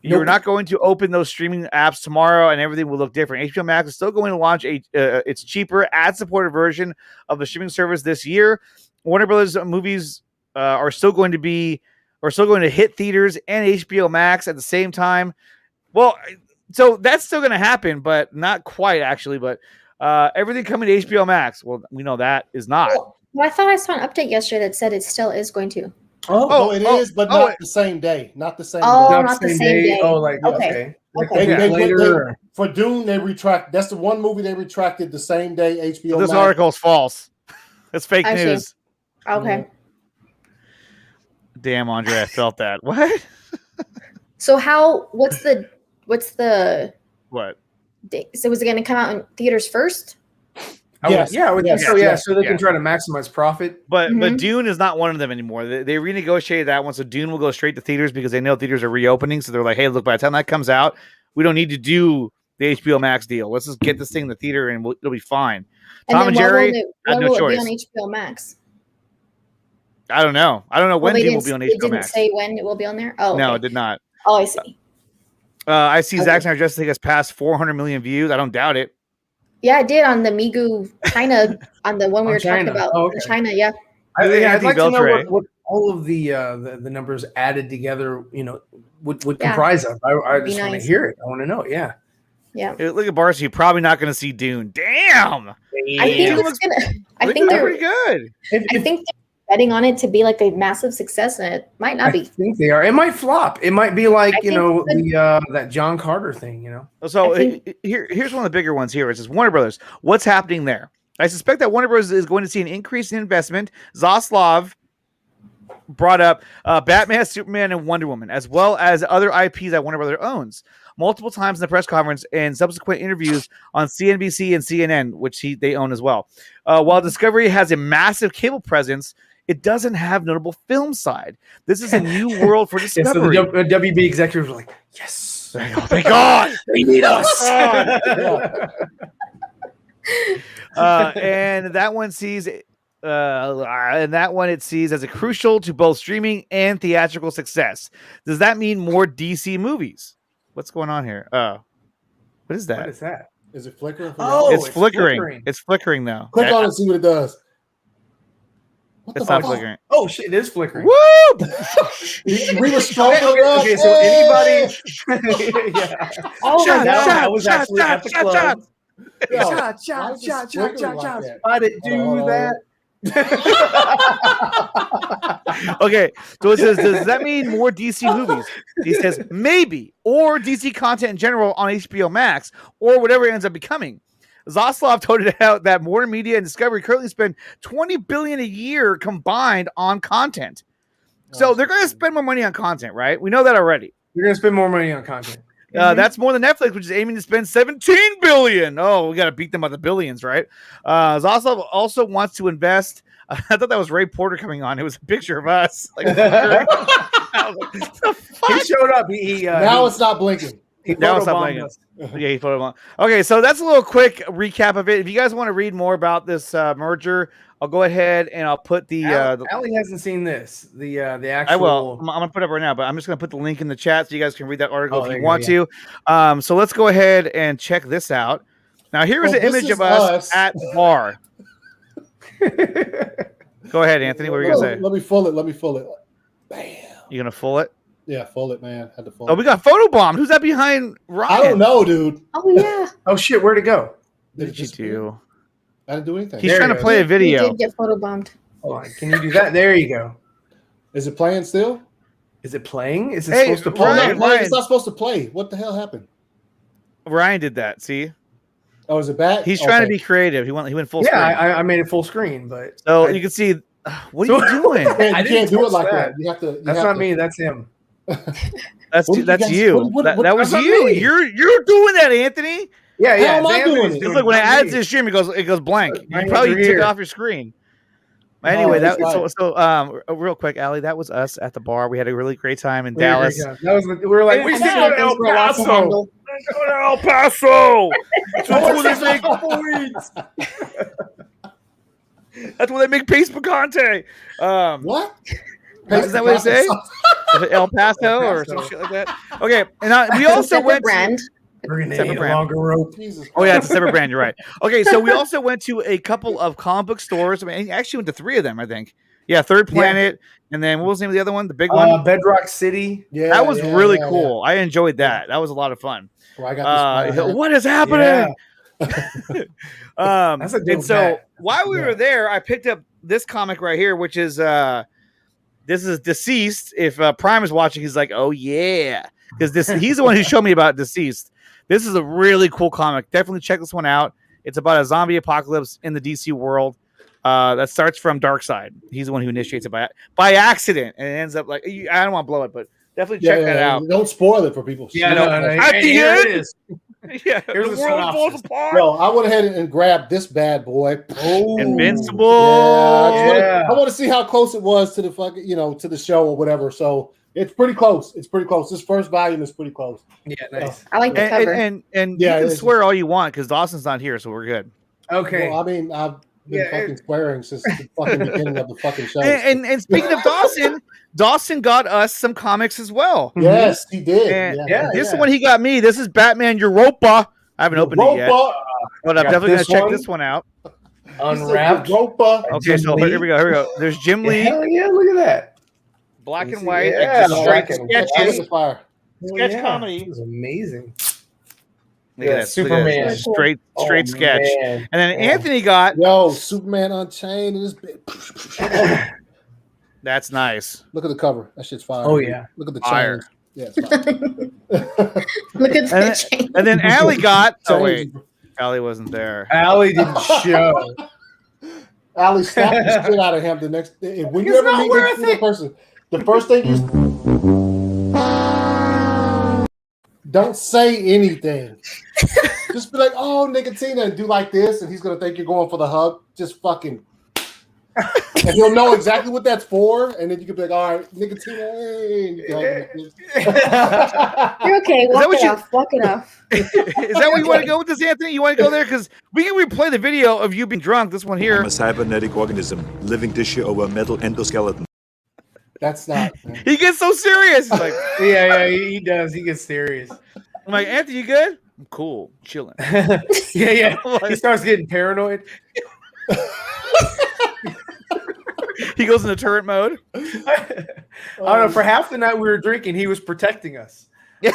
You're not going to open those streaming apps tomorrow and everything will look different. HBO Max is still going to launch its cheaper ad-supported version of the streaming service this year. Warner Brothers movies are still going to hit theaters and HBO Max at the same time. Well, so that's still going to happen, but not quite actually. But everything coming to HBO Max, well, we know that is not. Well, I thought I saw an update yesterday that said it still is going to. It is, but not the same day. Not the same day. Not the same day. Oh, like okay. They, for Dune, they retract. That's the one movie they retracted the same day HBO. This article is false. It's fake news. Okay. Damn, Andre, I felt that. What? So what's the what? So was it going to come out in theaters first? I would think so. Yeah, so they can try to maximize profit. But Dune is not one of them anymore. They renegotiated that one, so Dune will go straight to theaters because they know theaters are reopening. So they're like, hey, look, by the time that comes out, we don't need to do the HBO Max deal. Let's just get this thing in the theater and it'll be fine. And Tom and Jerry had no choice. It be on HBO Max? I don't know. I don't know when Dune will be on HBO Max. It didn't say when it will be on there? Oh, no, it did not. Oh, I see. I see Zack Snyder Justice League has passed 400 million views. I don't doubt it. Yeah, I did on the Migu China, on the one we were talking about. Oh, okay. China, yeah. I'd like to know what all of the numbers added together, would comprise of. I just want to hear it. I want to know it. Yeah. Yeah. Look at Barcy. You're probably not going to see Dune. Damn. I think it's gonna. I think they're pretty good. I think they're betting on it to be like a massive success, and it might not be. I think they are. It might flop. It might be like that John Carter thing. So here's one of the bigger ones here. It says Warner Brothers. What's happening there? I suspect that Warner Bros. Is going to see an increase in investment. Zaslav brought up Batman, Superman, and Wonder Woman, as well as other IPs that Warner Brothers owns. Multiple times in the press conference and subsequent interviews on CNBC and CNN, which they own as well. While Discovery has a massive cable presence, it doesn't have notable film side. This is a new world for Discovery. So the WB executives were like, yes. Thank God. They need us. And that one sees... it sees as a crucial to both streaming and theatrical success. Does that mean more DC movies? What's going on here? What is that? What is that? Is it flickering? It's flickering. It's flickering now. Click on it and see what it does. It's not flickering. Oh shit! It is flickering. Woo! We were strong. Okay, so anybody? Yeah. Oh my God! That was actually at the club. Shot. I didn't do that. Okay, so it says, does that mean more DC movies? He says maybe, or DC content in general on HBO Max, or whatever it ends up becoming. Zaslav told it out that Warner Media and Discovery currently spend $20 billion a year combined on content. So they're going to spend more money on content, right? We know that already. You're going to spend more money on content. That's more than Netflix, which is aiming to spend $17 billion. Oh, we got to beat them by the billions, right? Zaslav also wants to invest. I thought that was Ray Porter coming on. It was a picture of us. Like, he showed up. Now it's not blinking. Now it's not blinking. Yeah, he put it on. Okay, so that's a little quick recap of it. If you guys want to read more about this merger, I'll go ahead and I'll put the. Allie hasn't seen this. The actual. I will. I'm gonna put it up right now, but I'm just gonna put the link in the chat so you guys can read that article if you want to. So let's go ahead and check this out. Now here is an image of us at the bar. Go ahead, Anthony. What were you gonna say? Let me full it. Bam. You gonna full it? Yeah, full it, man. Had to full it. Oh, we got photobombed. Who's that behind Ryan? I don't know, dude. Oh yeah. Oh shit, where'd it go? What did you do? I didn't do anything. He's trying to play a video. He did get photobombed. Hold on. Can you do that? There you go. Is it playing still? Is it playing? Is it supposed to play? Ryan, it's not supposed to play. What the hell happened? Ryan did that. See? Oh, is it back? He's trying to be creative. He went full screen. Yeah, I made it full screen, but so you can see. What are you doing? I can't do it like that. You have to. That's not me. That's him. That's you. That was you. You're doing that, Anthony. Yeah. How am I doing it? It's like when it adds to the stream, it goes blank. You probably took it off your screen. Anyway, real quick, Allie, that was us at the bar. We had a really great time in Dallas. We were like, we should go to El Paso. Go to El Paso. That's where they make paste picante. What? Is that what they say? El Paso or some shit like that? Okay, and we also went brand. We're gonna need a longer rope. Oh yeah, it's a separate brand. You're right. Okay, so we also went to a couple of comic book stores. I mean, actually went to 3 of them, I think. Yeah, Third Planet, and then what was the name of the other one? The big one, Bedrock City. Yeah, that was really cool. I enjoyed that. That was a lot of fun. Well, I got what is happening? That's a dope and so hat. while we were there, I picked up this comic right here, which is this is Deceased. If Prime is watching, he's like, oh yeah, because he's the one who showed me about Deceased. This is a really cool comic. Definitely check this one out. It's about a zombie apocalypse in the DC world that starts from Darkseid. He's the one who initiates it by accident, and it ends up like, I don't want to blow it, but Definitely check that out. Don't spoil it for people. Yeah, no. At the Here end, it is. Yeah, Here's the the world synopsis. falls apart. Yo, I went ahead and grabbed this bad boy. Oh, Invincible. Yeah, I want to see how close it was to the fucking, to the show or whatever. So it's pretty close. It's pretty close. This first volume is pretty close. Yeah, nice. I like the cover. And Yeah, you can swear all you want because Dawson's not here, so we're good. Okay. Well, I mean, I've been fucking swearing since the fucking beginning of the fucking show. And speaking of Dawson got us some comics as well. Yes, he did. And this one he got me. This is Batman Europa. I haven't opened it yet, but I'm definitely gonna check this one out. Unwrapped. Okay, so here we go. There's Jim Lee. Hell yeah, look at that. Black and white. Yeah, Straight sketches. Sketch comedy. This is amazing. Look at that, Superman. Look at that. Straight sketch. Man. And then Anthony got Superman Unchained in this bit. That's nice. Look at the cover. That shit's fire. Oh yeah. Look at the Fire. chains. Yeah, it's fire. Look at the chain. And then Allie got. Oh wait, Allie wasn't there. Allie didn't show. Allie slapped the shit out of him the next day. When you It's ever not meet worth this person, the first thing you don't say anything. Just be like, "Oh, Nickatina," and do like this, and he's gonna think you're going for the hug. Just fucking. And he'll know exactly what that's for, and then you can be like, "All right, Nickatina, hey." And you can hug him. You're okay. Walk it off. Walk it off. Is that where you want to go with this, Anthony? You want to go there? Because we can replay the video of you being drunk. This one here. I'm a cybernetic organism, living tissue over a metal endoskeleton. That's not. He gets so serious. He's like, yeah, he does. He gets serious. I'm like, Anthony, you good? I'm cool, chilling. Yeah. He starts getting paranoid. He goes into turret mode. I don't know. For half the night we were drinking, he was protecting us. They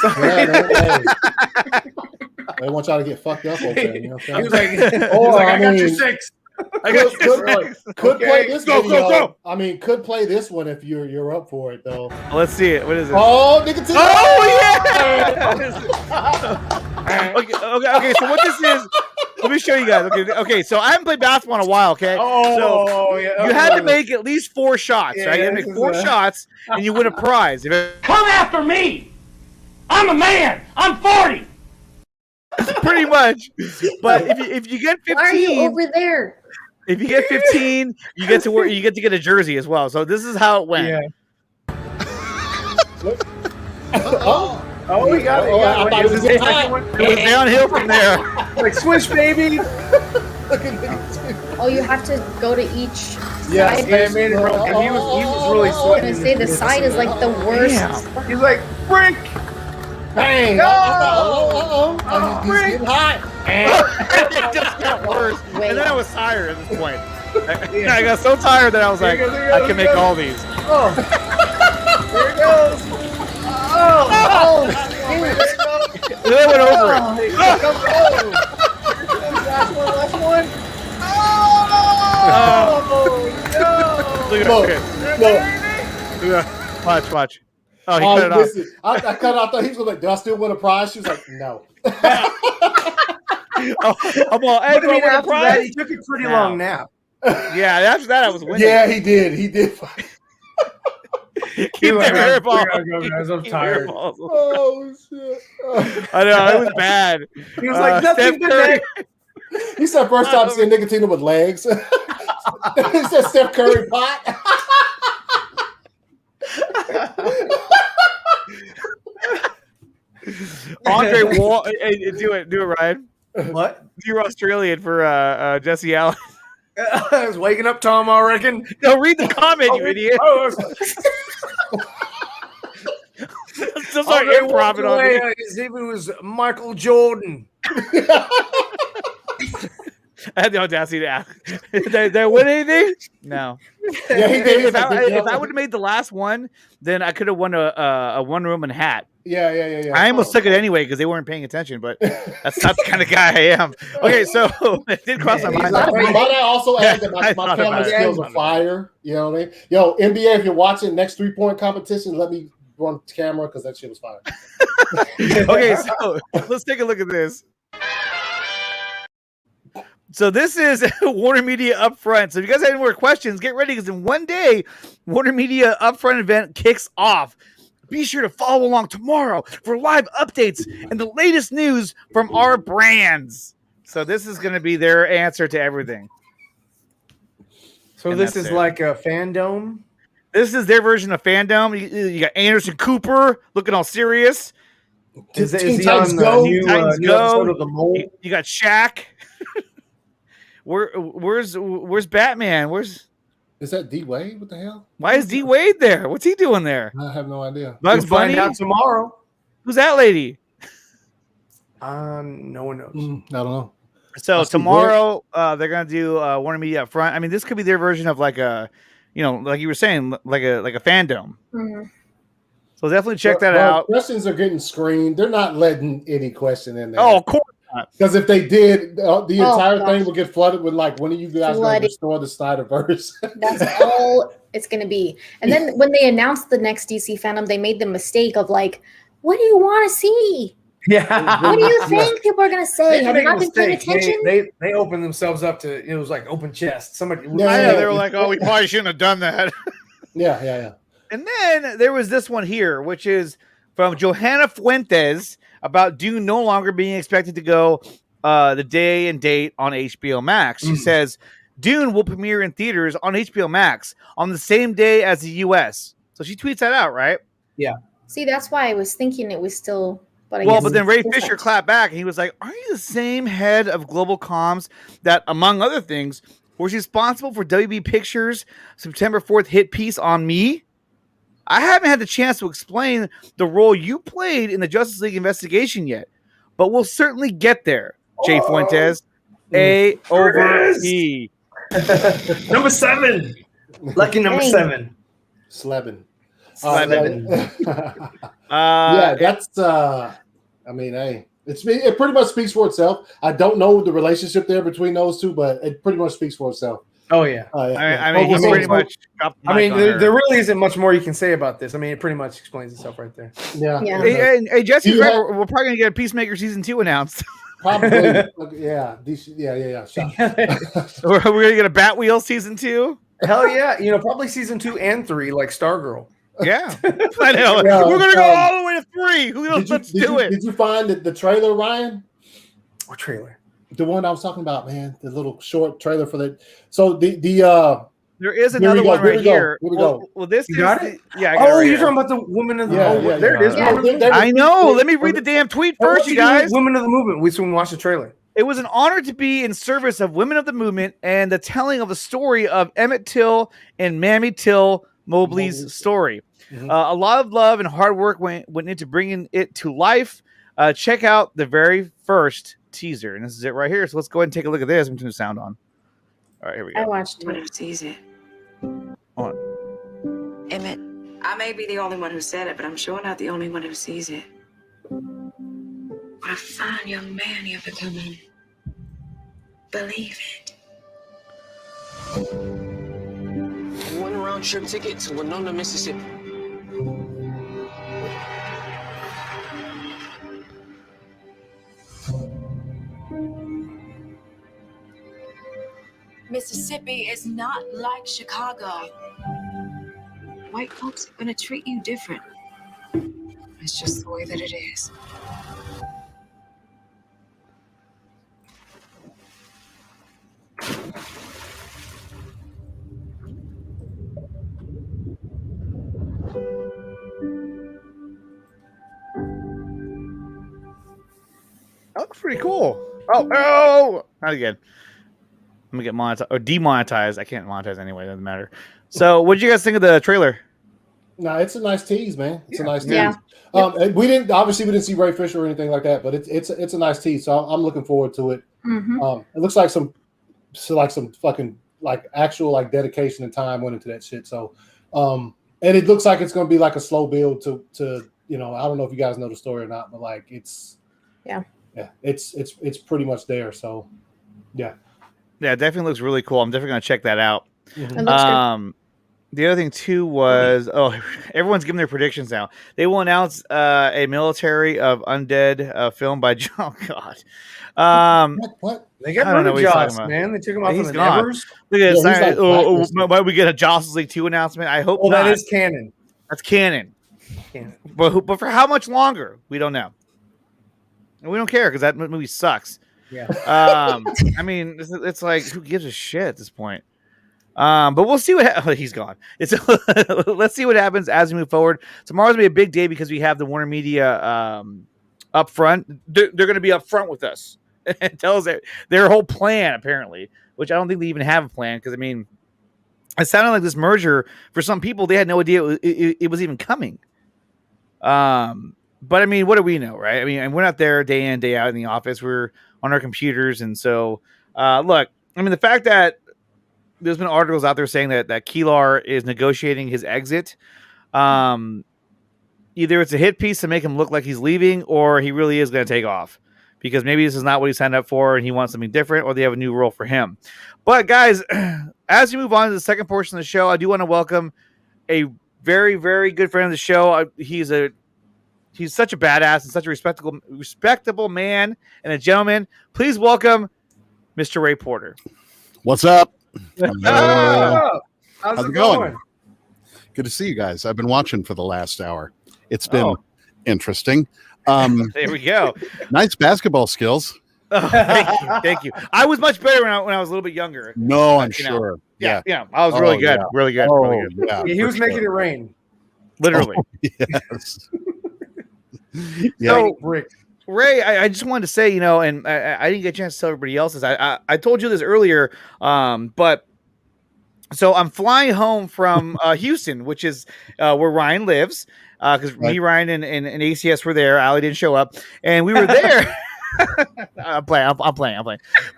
want y'all to get fucked up over there. You know what I'm saying? He was like, I got your six. Could play this video. Go. I mean, could play this one if you're up for it though. Let's see it. What is it? Oh, Nickatina! Oh yeah! Okay. So what this is? Let me show you guys. Okay. So I haven't played basketball in a while. Okay. Oh, yeah. You had to make at least 4 shots, right? You had to make 4 shots, and you win a prize. Come after me! I'm a man! I'm 40! Pretty much. But if you get 15, why are you over there? If you get 15, you get to get a jersey as well. So this is how it went. Yeah. We got it. It was downhill from there. Like swish, baby. Oh, you have to go to each side. Yeah, man. He was really I was sweating. gonna say the side is like the worst. Yeah. He's like, break. Bang! No! He's getting hot. It just got worse. And then I was tired at this point. I got so tired that I was like, I can make all these. Oh. There it goes. Oh. And then I went over it. Last one. Oh, no. Look at that. Watch. Oh, he cut it off. I cut it off. I thought he was like, "Do I still win a prize?" She was like, "No." I'm all, hey, I mean, after that, he took a pretty long nap. Yeah, after that, I was winning. Yeah, he did. Keep the hair ball. I'm tired. Oh shit! I know it was bad. He was like, "Nothing but that." He said first time seeing Nickatina with legs. He said Steph Curry pot. Andre Wall, do it, Ryan. What? You're Australian for Jesse Allen. I was waking up, Tom. I reckon. No, read the comment, you idiot. Just like improv on me. As if it was Michael Jordan. I had the audacity to ask. Did I win anything? No. Yeah, he did. If I would have made the last one, then I could have won a one-room hat. Yeah. I almost took it anyway because they weren't paying attention, but that's not the kind of guy I am. Okay, so it did cross my mind. But I also add that my camera skills are fire. You know what I mean? Yo, NBA, if you're watching next 3-point competition, let me run camera because that shit was fire. Okay, so let's take a look at this. So this is Warner Media Upfront. So if you guys have any more questions, get ready because in one day, Warner Media Upfront event kicks off. Be sure to follow along tomorrow for live updates and the latest news from our brands. So this is going to be their answer to everything. So And this that's is it. like a fandom. This is their version of fandom. You got Anderson Cooper looking all serious. Is Teen he Titans on Go. the new Titans new Go. episode of The Mole? You got Shaq. Where's Batman? Is that D Wade? What the hell? Why is D Wade there? What's he doing there? I have no idea. Bugs We'll find Bunny? out tomorrow. Who's that lady? No one knows. I don't know. So That's tomorrow, they're gonna do Warner Media up front. I mean, this could be their version of like a, like you were saying, like a fandom. Mm-hmm. So definitely check that out. Questions are getting screened. They're not letting any question in there. Oh, of course not. Because if they did, the entire gosh. thing would get flooded with like, when are you guys going to restore the Snyderverse? That's all it's going to be. And then when they announced the next DC fandom, they made the mistake of like, what do you want to see? Yeah. What do you think people are going to say? Have you not been paying attention? They opened themselves up to, it was like open chest. Somebody, I know, they were like, oh, we probably shouldn't have done that. Yeah. And then there was this one here, which is from Johanna Fuentes about Dune no longer being expected to go the day and date on HBO Max. She says Dune will premiere in theaters on HBO Max on the same day as the US. So she tweets that out, right? Yeah. See, that's why I was thinking it was still. But But then Ray Fisher clapped back and he was like, "Are you the same head of Global Comms that, among other things, was responsible for WB Pictures' September 4th hit piece On Me? I haven't had the chance to explain the role you played in the Justice League investigation yet, but we'll certainly get there." Jay Fuentes, A over E. Number 7. Lucky number 7. Slevin. Yeah, that's. I mean, hey, it pretty much speaks for itself. I don't know the relationship there between those two, but it pretty much speaks for itself. Oh yeah. I mean, he's pretty much. There really isn't much more you can say about this. I mean, it pretty much explains itself right there. Yeah. Hey, Jesse, we're probably gonna get a Peacemaker season 2 announced. Probably. Yeah. We're gonna get a Batwheel season 2. Hell yeah! Probably season 2 and 3, like Stargirl. Yeah, I know. We're gonna go all the way to 3. Who knows? Let's do it. Did you find the trailer, Ryan? What trailer? The one I was talking about, man. The little short trailer for the. So the there is another one right here. Here we go. Well, this you got it. Yeah. I got it right you're here. talking about the women of the. Yeah, there it is. I know. Let me read the damn tweet first, you guys. Women of the movement. We soon watch the trailer. It was an honor to be in service of women of the movement and the telling of the story of Emmett Till and Mammy Till Mobley's story. Mm-hmm. A lot of love and hard work went into bringing it to life. Check out the very first teaser, and this is it right here. So let's go ahead and take a look at this. I'm turning the sound on. All right, here we go. I watched it. Who sees it? On. Emmett. I may be the only one who said it, but I'm sure not the only one who sees it. What a fine young man you're becoming. Believe it. One round trip ticket to Winona, Mississippi. Mississippi is not like Chicago. White folks are gonna treat you different. It's just the way that it is. That looks pretty cool. Oh, not again. I'm gonna get monetized or demonetized. I can't monetize anyway. Doesn't matter. So, what did you guys think of the trailer? No, it's a nice tease, man. It's a nice tease. Yeah. And we didn't see Ray Fisher or anything like that, but it's a nice tease. So I'm looking forward to it. Mm-hmm. It looks like some fucking actual dedication and time went into that shit. So, and it looks like it's going to be like a slow build to I don't know if you guys know the story or not, but it's pretty much there. So, yeah. Yeah, it definitely looks really cool. I'm definitely gonna check that out. Mm-hmm. It looks good. The other thing too was everyone's giving their predictions now. They will announce a military of undead film by John. God, what? They got I don't rid know of what he's talking Joss, about. man. They took him out He's from the gone. Nevers. Look at Yeah, this. he's Might we get a Justice League 2 announcement? I hope Well, not. that is canon. That's canon. can't. But for how much longer? We don't know. And we don't care because that movie sucks. Yeah. I mean, it's like, who gives a shit at this point? But we'll see what he's gone. Let's see what happens as we move forward. Tomorrow's gonna be a big day because we have the Warner Media up front. They're gonna be up front with us and tell us their whole plan, apparently, which I don't think they even have a plan because I mean, it sounded like this merger for some people they had no idea it was even coming. But I mean, what do we know, right? I mean, and we're not there day in, day out in the office. We're on our computers, and so look, I mean, the fact that there's been articles out there saying that Kilar is negotiating his exit. Either it's a hit piece to make him look like he's leaving, or he really is going to take off because maybe this is not what he signed up for and he wants something different, or they have a new role for him. But guys, as we move on to the second portion of the show, I do want to welcome a very, very good friend of the show. He's such a badass and such a respectable man and a gentleman. Please welcome Mr. Ray Porter. What's up? How's it going? Good to see you guys. I've been watching for the last hour. It's been interesting. There we go. Nice basketball skills. Oh, thank you. I was much better when I was a little bit younger. No, I'm sure. Yeah, I was really good. Yeah. Really good. Oh, really good. yeah. He was making it rain. Literally. Yes. So, Ray, I just wanted to say, and I didn't get a chance to tell everybody else this. I told you this earlier, but so I'm flying home from Houston, which is where Ryan lives, because me, Ryan, and ACS were there. Allie didn't show up, and we were there. I'm playing.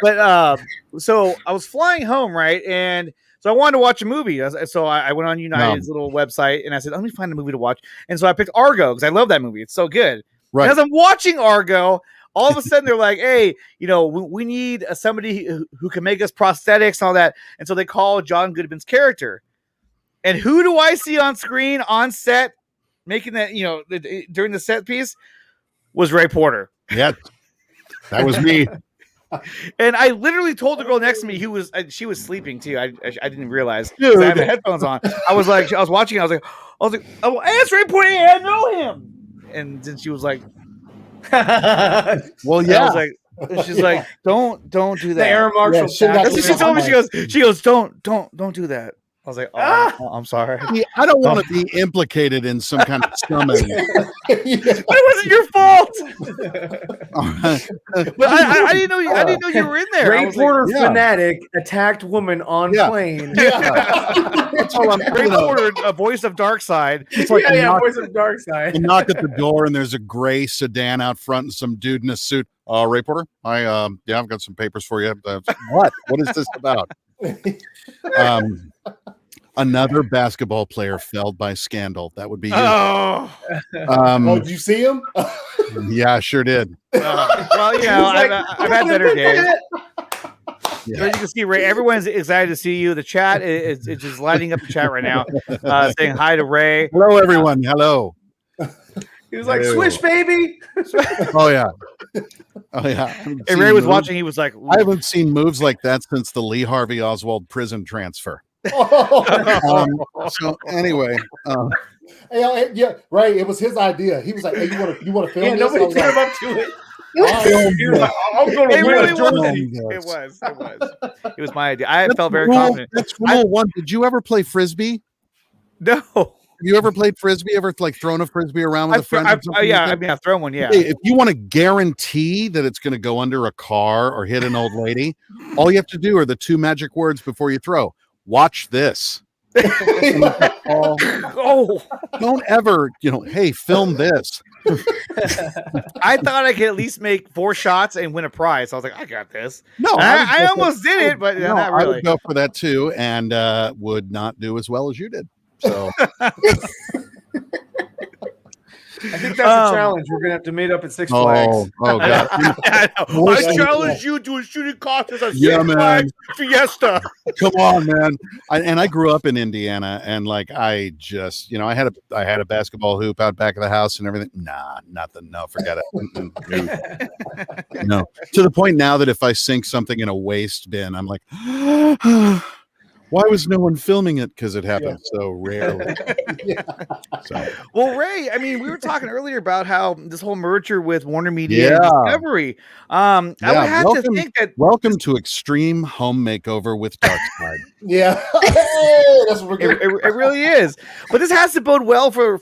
But so I was flying home, right, and so I wanted to watch a movie. So I went on United's little website, and I said, let me find a movie to watch. And so I picked Argo because I love that movie. It's so good. Right. And as I'm watching Argo, all of a sudden they're like, hey, we need somebody who can make us prosthetics and all that. And so they call John Goodman's character. And who do I see on screen, on set, making that, during the set piece was Ray Porter. Yeah, that was me. And I literally told the girl next to me she was sleeping too. I didn't realize. I had my headphones on. I was watching. I was like, oh, it's Ray Porter. Yeah, I know him. And then she was like, well, yeah. I was like, she's like, don't do that. The air marshal. That's what she told me. She goes, don't do that. I was like, I'm sorry. I don't want to be implicated in some kind of summon. It wasn't your fault. But I didn't know you were in there. Ray Porter fanatic attacked woman on plane. That's all I'm. Ray Porter, a voice of Darkseid. It's like voice of Darkseid. You knock at the door and there's a gray sedan out front and some dude in a suit. Ray Porter, I've got some papers for you. What is this about? Another basketball player felled by scandal. That would be you. Did you see him? Yeah, I sure did. Well, I've had better days. Yeah. As you can see, Ray, everyone's excited to see you. The chat is just lighting up the chat right now, saying hi to Ray. Hello, everyone. Hello. He was like, "Swish, baby." Oh yeah. And Ray was watching. He was like, ooh. I haven't seen moves like that since the Lee Harvey Oswald prison transfer. So anyway, yeah, right. It was his idea. He was like, "Hey, you want to film this?" Nobody turned him up to it. It was my idea. I felt very confident. That's rule one. Did you ever play frisbee? No. Have you ever played frisbee? Ever thrown a frisbee around with a friend? I've thrown one. Yeah. Hey, if you want to guarantee that it's going to go under a car or hit an old lady, all you have to do are the two magic words before you throw. Watch this. Don't ever, hey, film this. I thought I could at least make 4 shots and win a prize. I was like, I got this. No, I almost did it, but not really. I would go for that too, and would not do as well as you did. So I think that's a challenge. We're gonna have to meet up at Six Flags. Oh God! I challenge you to a shooting contest at Six Flags Fiesta. Come on, man! I grew up in Indiana, and I just, I had a basketball hoop out back of the house and everything. Nah, nothing. No, forget it. No, to the point now that if I sink something in a waste bin, I'm like, Why was no one filming it? Because it happened so rarely. Well, Ray, I mean, we were talking earlier about how this whole merger with Warner Media and Discovery. I would have to think that. Welcome to Extreme Home Makeover with Darkside. Yeah, that's what we're getting. It really is. But this has to bode well for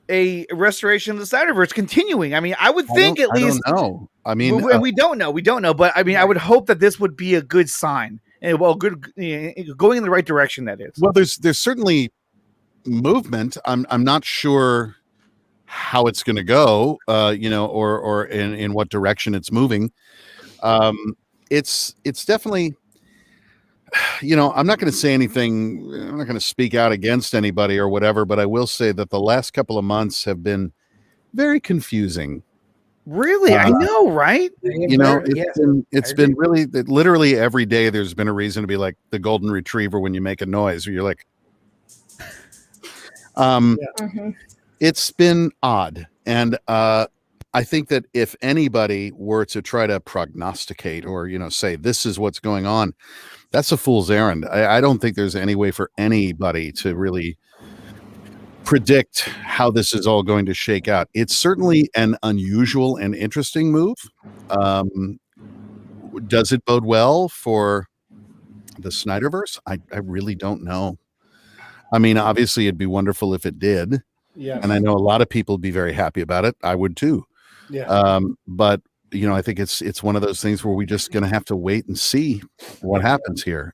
a restoration of the Snyderverse continuing. I mean, I would think at least. I don't know. I mean, we don't know. But I mean, I would hope that this would be a good sign. And good, going in the right direction. That is. Well, there's certainly movement. I'm not sure how it's going to go. Or in what direction it's moving. It's definitely. I'm not going to say anything. I'm not going to speak out against anybody or whatever. But I will say that the last couple of months have been very confusing. Really, I know, right? It's been really literally every day. There's been a reason to be like the golden retriever when you make a noise. Where you're like, It's been odd, and I think that if anybody were to try to prognosticate or say this is what's going on, that's a fool's errand. I don't think there's any way for anybody to really predict how this is all going to shake out. It's certainly an unusual and interesting move. Does it bode well for the Snyderverse? I really don't know. I mean, obviously it'd be wonderful if it did. Yeah. And I know a lot of people would be very happy about it. I would too. Yeah. But I think it's one of those things where we're just going to have to wait and see what happens here.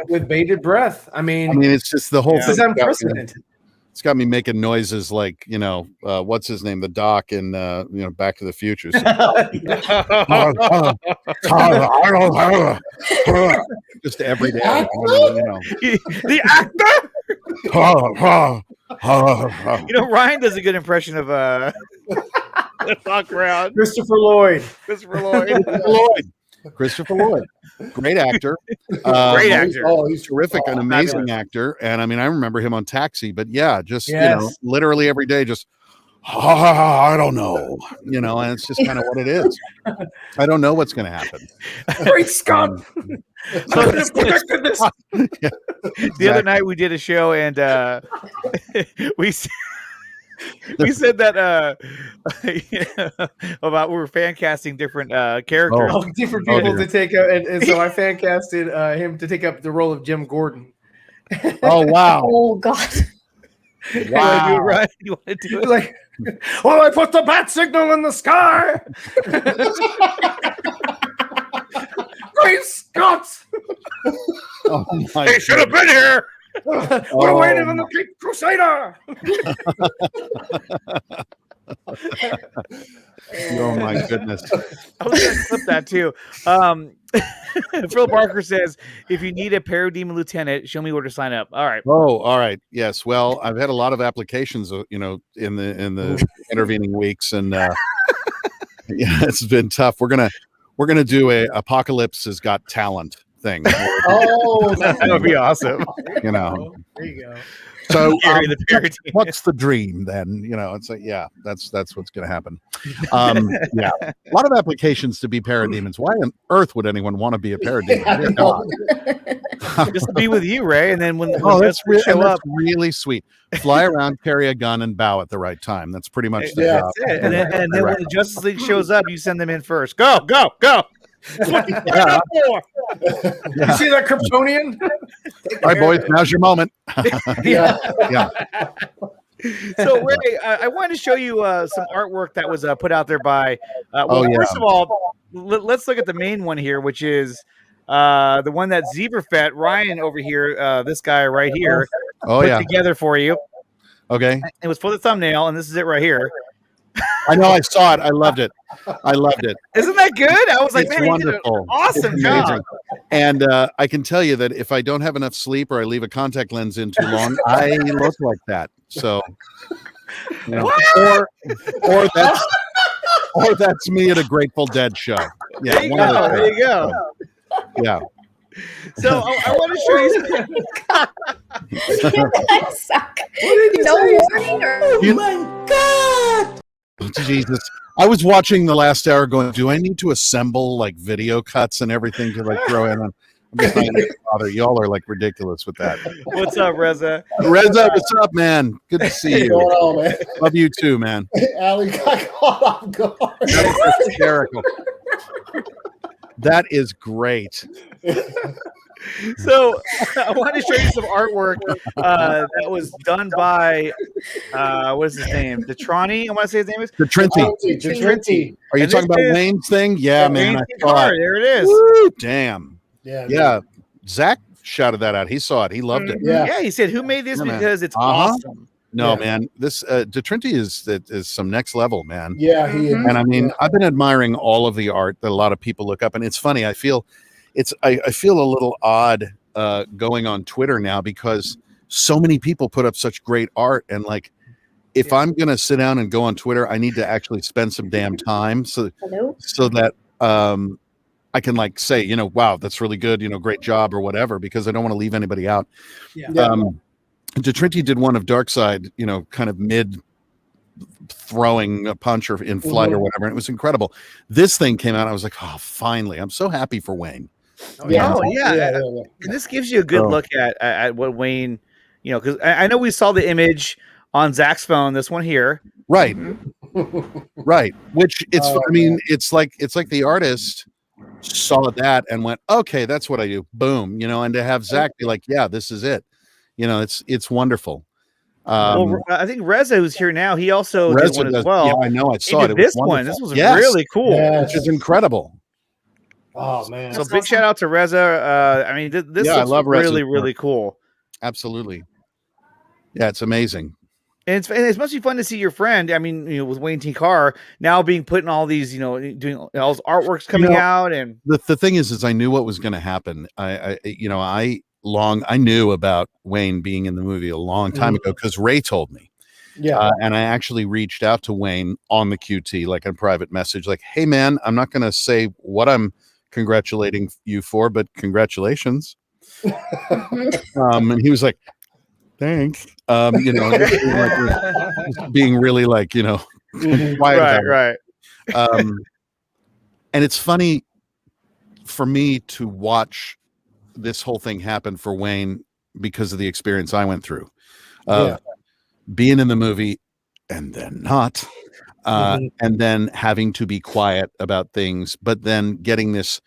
With bated breath. I mean, it's just the whole this is unprecedented. It's got me making noises like, what's his name? The Doc in, Back to the Future. Just every day. The actor. Ryan does a good impression of Doc Brown. Christopher Lloyd. Christopher Lloyd, great actor. Great actor. He's terrific, an amazing actor. And I mean, I remember him on Taxi, but literally every day, just I don't know, and it's just kind of what it is. I don't know what's going to happen. Great Scott. The other night we did a show and we said that about we were fan casting different characters, different people to take up, and so I fan casted him to take up the role of Jim Gordon. Oh wow! Oh God! Wow! Right? You want to do it? Like, well, I put the bat signal in the sky. Great Scott! Oh my! They should have been here. We're waiting on the Caped Crusader. Oh my goodness! I was going to clip that too. Phil Barker says, "If you need a parademon lieutenant, show me where to sign up." All right. Oh, all right. Yes. Well, I've had a lot of applications, in the intervening weeks, and it's been tough. We're gonna do a Apocalypse Has Got Talent thing. Oh, that would be awesome. There you go. So what's the dream then? It's like, that's what's going to happen. A lot of applications to be parademons. Why on earth would anyone want to be a parademon? Just to be with you, Ray, and then when that's really sweet. Fly around, carry a gun, and bow at the right time. That's pretty much the job. That's it. And then when the Justice League shows up, you send them in first. Go. You see that Kryptonian? All right, boys, now's your moment. Yeah. So, Ray, I wanted to show you some artwork that was put out there by. First of all, let's look at the main one here, which is the one that Zebrafett Ryan over here, this guy right here, put together for you. Okay. It was for the thumbnail, and this is it right here. I know, I saw it. I loved it. Isn't that good? I was like, it's man, wonderful. Awesome job. And I can tell you that if I don't have enough sleep or I leave a contact lens in too long, I look like that. So, or that's me at a Grateful Dead show. Yeah, there you go. Yeah. So I want to show you. I suck. No warning. Oh my God! Jesus. I was watching the last hour going, do I need to assemble like video cuts and everything to like throw in? I'm just not gonna bother. Y'all are like ridiculous with that. What's up, Reza? Reza, what's up, man? Good to see you. What's going on, man? Love you too, man. Allie got caught off guard. That was hysterical. That is great. So I want to show you some artwork that was done by what is his name? Detrani, I want to say his name is Detrinti. Are you talking about Wayne's thing? Yeah, man. I saw it. There it is. Woo, damn. Yeah. Zach shouted that out. He saw it. He loved it. Yeah, he said, "Who made this? Yeah, because it's awesome." No, man. This Detrinti is some next level, man. Yeah, he is. And I mean, I've been admiring all of the art that a lot of people look up, and it's funny. I feel a little odd going on Twitter now because so many people put up such great art, and like, if I'm gonna sit down and go on Twitter, I need to actually spend some damn time so that I can like say, you know, wow, that's really good, you know, great job or whatever, because I don't want to leave anybody out. Detrinti did one of Darkseid, you know, kind of mid throwing a punch or in flight or whatever. And it was incredible. This thing came out. I was like, oh, finally, I'm so happy for Wayne. And this gives you a good look at what Wayne, you know, because I know we saw the image on Zach's phone, this one here. Right. Right. Which it's, I mean, it's like the artist saw that and went, okay, that's what I do. Boom. You know, and to have Zach be like, yeah, this is it. You know, it's wonderful. Well, I think Reza, who's here now, he also did one as well. Yeah, I know. I saw it. This one. This was really cool. Which is incredible. Oh man! So big shout out to Reza. I mean, this I love Reza. really cool. Absolutely. Yeah, it's amazing. And it's must be fun to see your friend. I mean, you know, with Wayne T. Carr now being put in all these, you know, doing all those artworks coming out. And the thing is I knew what was going to happen. I knew about Wayne being in the movie a long time ago because Ray told me. Yeah. And I actually reached out to Wayne on the QT, like a private message, like, hey man, I'm not going to say what I'm congratulating you for, but congratulations. And he was like, thanks. You know, just being really like, you know, quiet. Right. And it's funny for me to watch this whole thing happen for Wayne because of the experience I went through. Being in the movie and then not, and then having to be quiet about things, but then getting this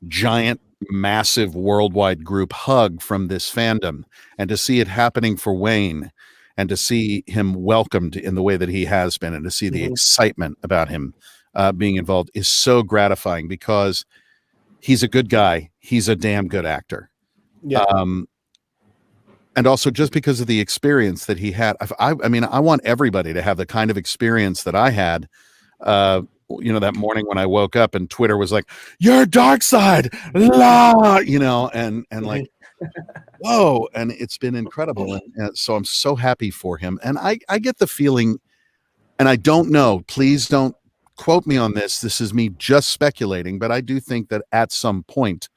giant, massive worldwide group hug from this fandom, and to see it happening for Wayne, and to see him welcomed in the way that he has been, and to see the excitement about him being involved is so gratifying because he's a good guy. He's a damn good actor. Yeah. And also just because of the experience that he had, I mean, I want everybody to have the kind of experience that I had, you know, that morning when I woke up and Twitter was like, "You're Darkseid," la, you know, and like, whoa, and it's been incredible. And so I'm so happy for him. And I get the feeling, and I don't know, please don't quote me on this. This is me just speculating, but I do think that at some point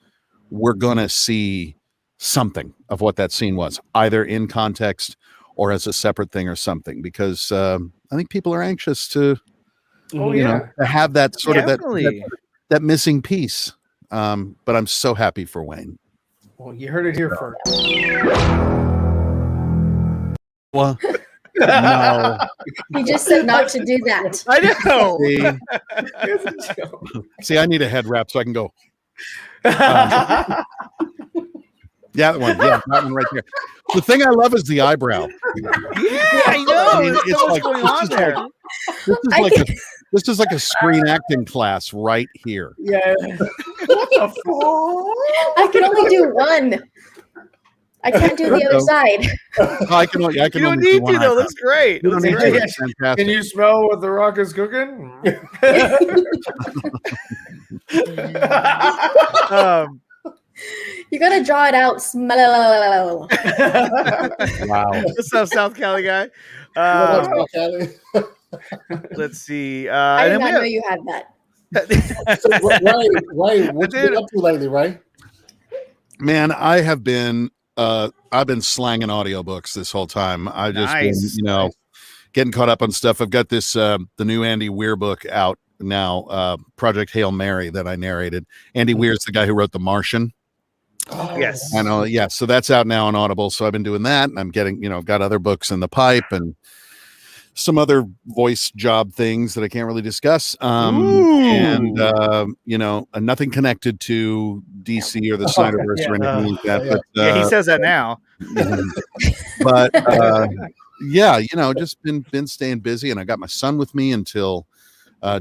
we're going to see something of what that scene was, either in context or as a separate thing or something, because I think people are anxious to, you know, to have that sort of that missing piece. But I'm so happy for Wayne. Well, you heard it here first. Well, no. He just said not to do that. I know. See, I need a head wrap so I can go. Yeah, that one right there. The thing I love is the eyebrow. Yeah, I know. I mean, it's like going on there. This is like a screen acting class right here. Yeah. I can only do one. I can't do the other side. I can you don't need to though. That's great. That's great. Can you smell what the Rock is cooking? You gotta draw it out. Smell. Wow. What's up, South Cali guy? Let's see. I did not know you had that. Right. What you been up to lately, right? Man, I've been slanging audiobooks this whole time. I just been, you know, getting caught up on stuff. I've got this the new Andy Weir book out now, Project Hail Mary, that I narrated. Andy Weir's the guy who wrote The Martian. Oh, Yes. I know. Yeah. So that's out now on Audible. So I've been doing that, and I'm getting, I've got other books in the pipe and some other voice job things that I can't really discuss. And nothing connected to DC or the Snyderverse or anything like that. But, he says that now. But just been staying busy, and I got my son with me until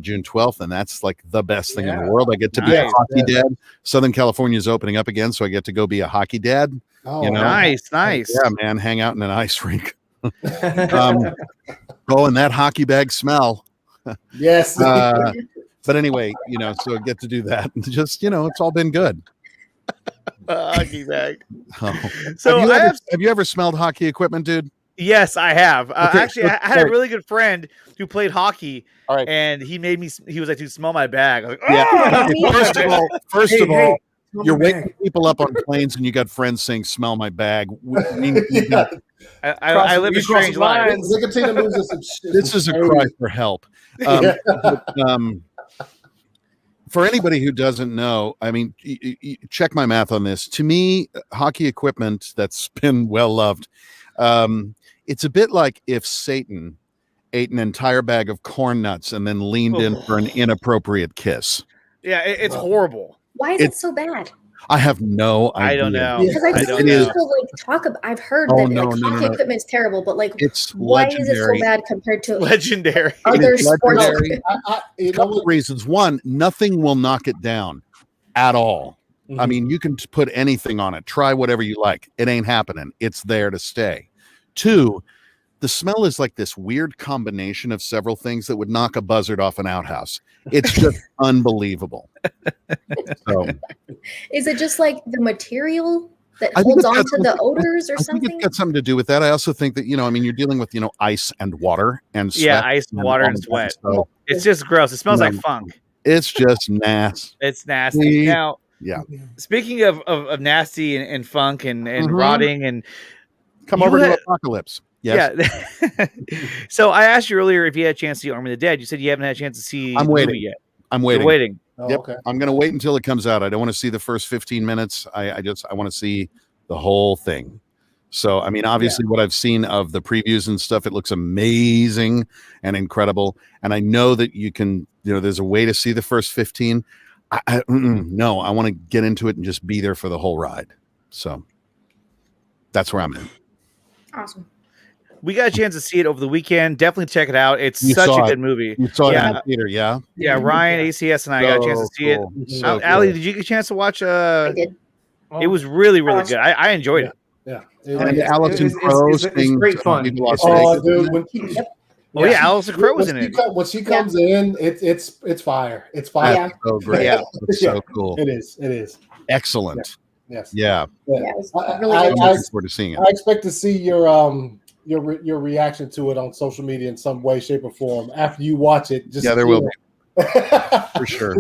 June 12th, and that's like the best thing in the world. I get to be a hockey dad. Southern California is opening up again, so I get to go be a hockey dad. Nice. Yeah, man, hang out in an ice rink. And that hockey bag smell. Yes. But anyway, so I get to do that. Just, it's all been good. Hockey bag. Oh. So have you ever smelled hockey equipment, dude? Yes, I have. Actually, I had a sorry. really good friend who played hockey, all right, and he was like, "Dude, smell my bag." I was like, "Oh!" First of all, you're waking people up on planes, and you got friends saying, "Smell my bag." I live a strange life. This is a cry for help. For anybody who doesn't know, I mean, check my math on this. To me, hockey equipment that's been well loved. It's a bit like if Satan ate an entire bag of corn nuts and then leaned in for an inappropriate kiss. Yeah, it's horrible. Why is it so bad? I have no idea. I don't know. Because I've seen people talk about. I've heard that hockey equipment's terrible, but it's why legendary. is it so bad compared to legendary other sports? A couple of reasons. One, nothing will knock it down at all. I mean, you can put anything on it. Try whatever you like. It ain't happening. It's there to stay. Two, the smell is like this weird combination of several things that would knock a buzzard off an outhouse. It's just unbelievable. So, is it just like the material that holds on to the odors or something? I think it's got something to do with that. I also think that, you're dealing with, ice and water and sweat. Yeah, ice, water, and sweat. So, it's just gross. It smells like funk. It's just nasty. It's nasty. Now, yeah. Speaking of nasty and funk and rotting and come over to Apocalypse. Yes. Yeah. So I asked you earlier if you had a chance to see Army of the Dead. You said you haven't had a chance to see the movie yet. I'm waiting. You're waiting. Yep. Okay. I'm going to wait until it comes out. I don't want to see the first 15 minutes. I want to see the whole thing. So, I mean, obviously what I've seen of the previews and stuff, it looks amazing and incredible. And I know that you can, there's a way to see the first 15. No, I want to get into it and just be there for the whole ride. So that's where I'm at. Awesome. We got a chance to see it over the weekend. Definitely check it out. It's such a good movie. You saw it in the theater, yeah? Yeah, Ryan, ACS, and I got a chance to see it. So Allie, did you get a chance to watch? I did. It was really, really good. I enjoyed it. Yeah. And Allison Crowe. It's great fun. Dude. Yeah, Allison Crowe was in it. When she comes in, it's fire. It's fire. That's so great. Yeah. That's so cool. It is. Excellent. Yes. Yeah. I'm looking forward to seeing it. I expect to see your reaction to it on social media in some way, shape, or form after you watch it. Just there will be. For sure.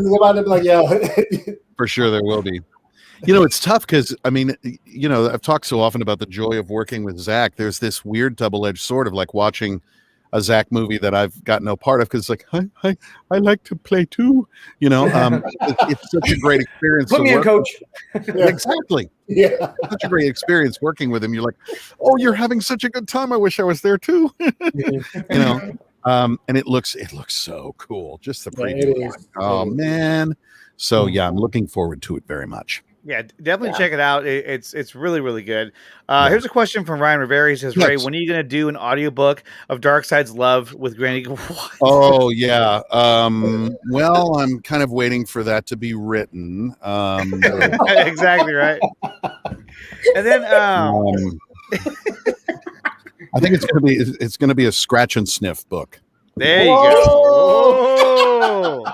For sure there will be. It's tough because, I mean, I've talked so often about the joy of working with Zach. There's this weird double-edged sword of like watching a Zach movie that I've got no part of because it's like, I like to play too. It's such a great experience. Put me in, coach. Exactly. Yeah. Such a great experience working with him. You're like, oh, you're having such a good time. I wish I was there too. And it looks so cool. Just the preview. Oh man. So yeah, I'm looking forward to it very much. Yeah, definitely check it out. It's really, really good. Here's a question from Ryan Rivera. He says, Ray, when are you going to do an audiobook of Darkseid's Love with Granny? Oh, yeah. Well, I'm kind of waiting for that to be written. Exactly, right. And then I think it's going to be a scratch and sniff book. There you go.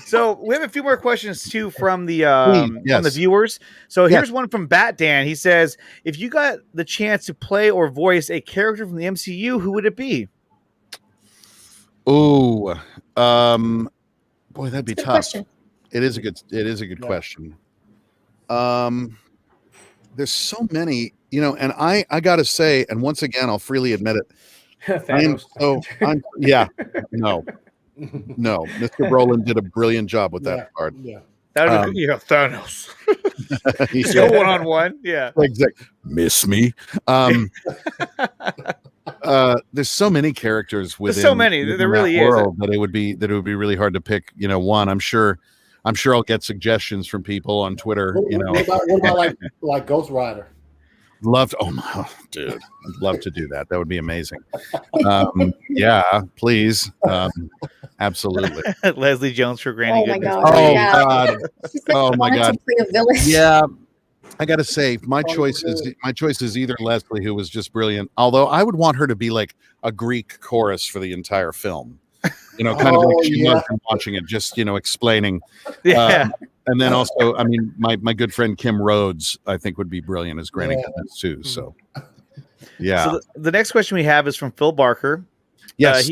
So we have a few more questions too from the from the viewers. So here's one from Bat Dan. He says, if you got the chance to play or voice a character from the MCU, who would it be? Oh, boy, that'd be tough. Question. It is a good question. There's so many, and I got to say, and once again, I'll freely admit it, Yeah. No. Mr. Brolin did a brilliant job with that card. Yeah. That would Thanos. Yeah. Go 1-on-1. Yeah. Exactly. Miss me. There's so many characters within. There's so many. There really world that it would be really hard to pick. One. I'm sure I'll get suggestions from people on Twitter. What about like Ghost Rider? Dude, I'd love to do that. That would be amazing. Yeah, please. Absolutely. Leslie Jones for Granny. Oh my Goodness. God. Oh Yeah. God. Oh my Wanted God. to play a villain. Yeah. I gotta say, my choice is either Leslie, who was just brilliant. Although I would want her to be like a Greek chorus for the entire film. Kind of like she was watching it, just explaining. Yeah. And then also, I mean, my good friend Kim Rhodes, I think, would be brilliant as Granny Goodness too. So, yeah. So the next question we have is from Phil Barker. Yes.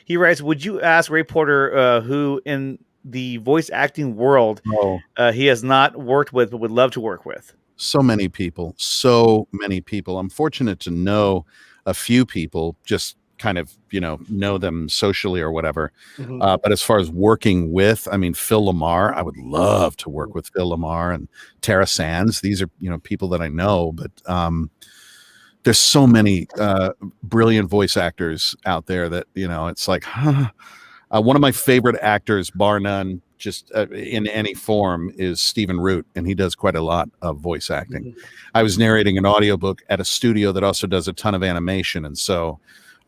He writes, would you ask Ray Porter who in the voice acting world he has not worked with but would love to work with? So many people. I'm fortunate to know a few people, just kind of, know them socially or whatever. Mm-hmm. But as far as working with, I mean, Phil Lamar, I would love to work with Phil Lamar and Tara Sands. These are, people that I know, but there's so many brilliant voice actors out there that, it's like, one of my favorite actors, bar none, just in any form, is Stephen Root, and he does quite a lot of voice acting. Mm-hmm. I was narrating an audiobook at a studio that also does a ton of animation, and so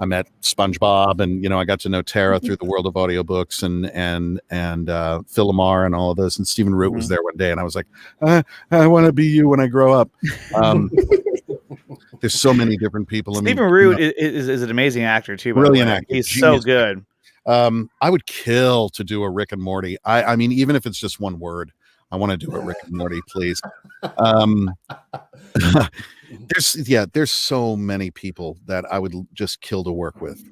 I met SpongeBob, and I got to know Tara through the world of audiobooks, and Phil Lamar and all of this. And Stephen Root was there one day, and I was like, I want to be you when I grow up. There's so many different people. Stephen Root is an amazing actor too. Brilliant actor. He's so good. I would kill to do a Rick and Morty. I mean, even if it's just one word, I want to do a Rick and Morty, please. There's so many people that I would just kill to work with.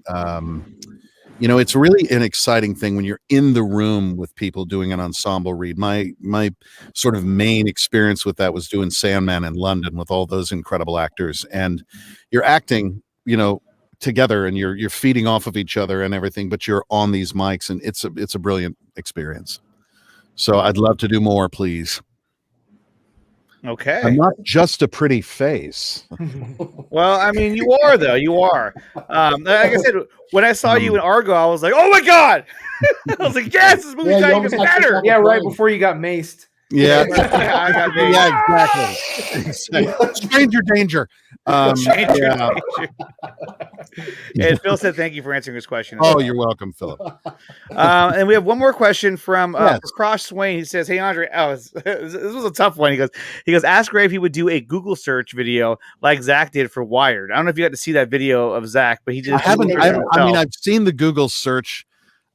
It's really an exciting thing when you're in the room with people doing an ensemble read. My sort of main experience with that was doing Sandman in London with all those incredible actors, and you're acting, together, and you're feeding off of each other and everything, but you're on these mics, and it's a brilliant experience. So I'd love to do more, please. Okay. I'm not just a pretty face. Well, I mean, you are though. You are. Like I said, when I saw you in Argo, I was like, "Oh my God!" I was like, "Yes, this movie's got even better." Yeah, right before you got maced. Yeah. I got maced. Yeah, exactly. Stranger danger. Danger. And Phil said, "Thank you for answering his question." Oh, you're welcome, Philip. And we have one more question from Cross Swain. He says, "Hey Andre, this was a tough one." He goes, ask Ray if he would do a Google search video like Zach did for Wired. I don't know if you got to see that video of Zach, but he did. I mean, I've seen the Google search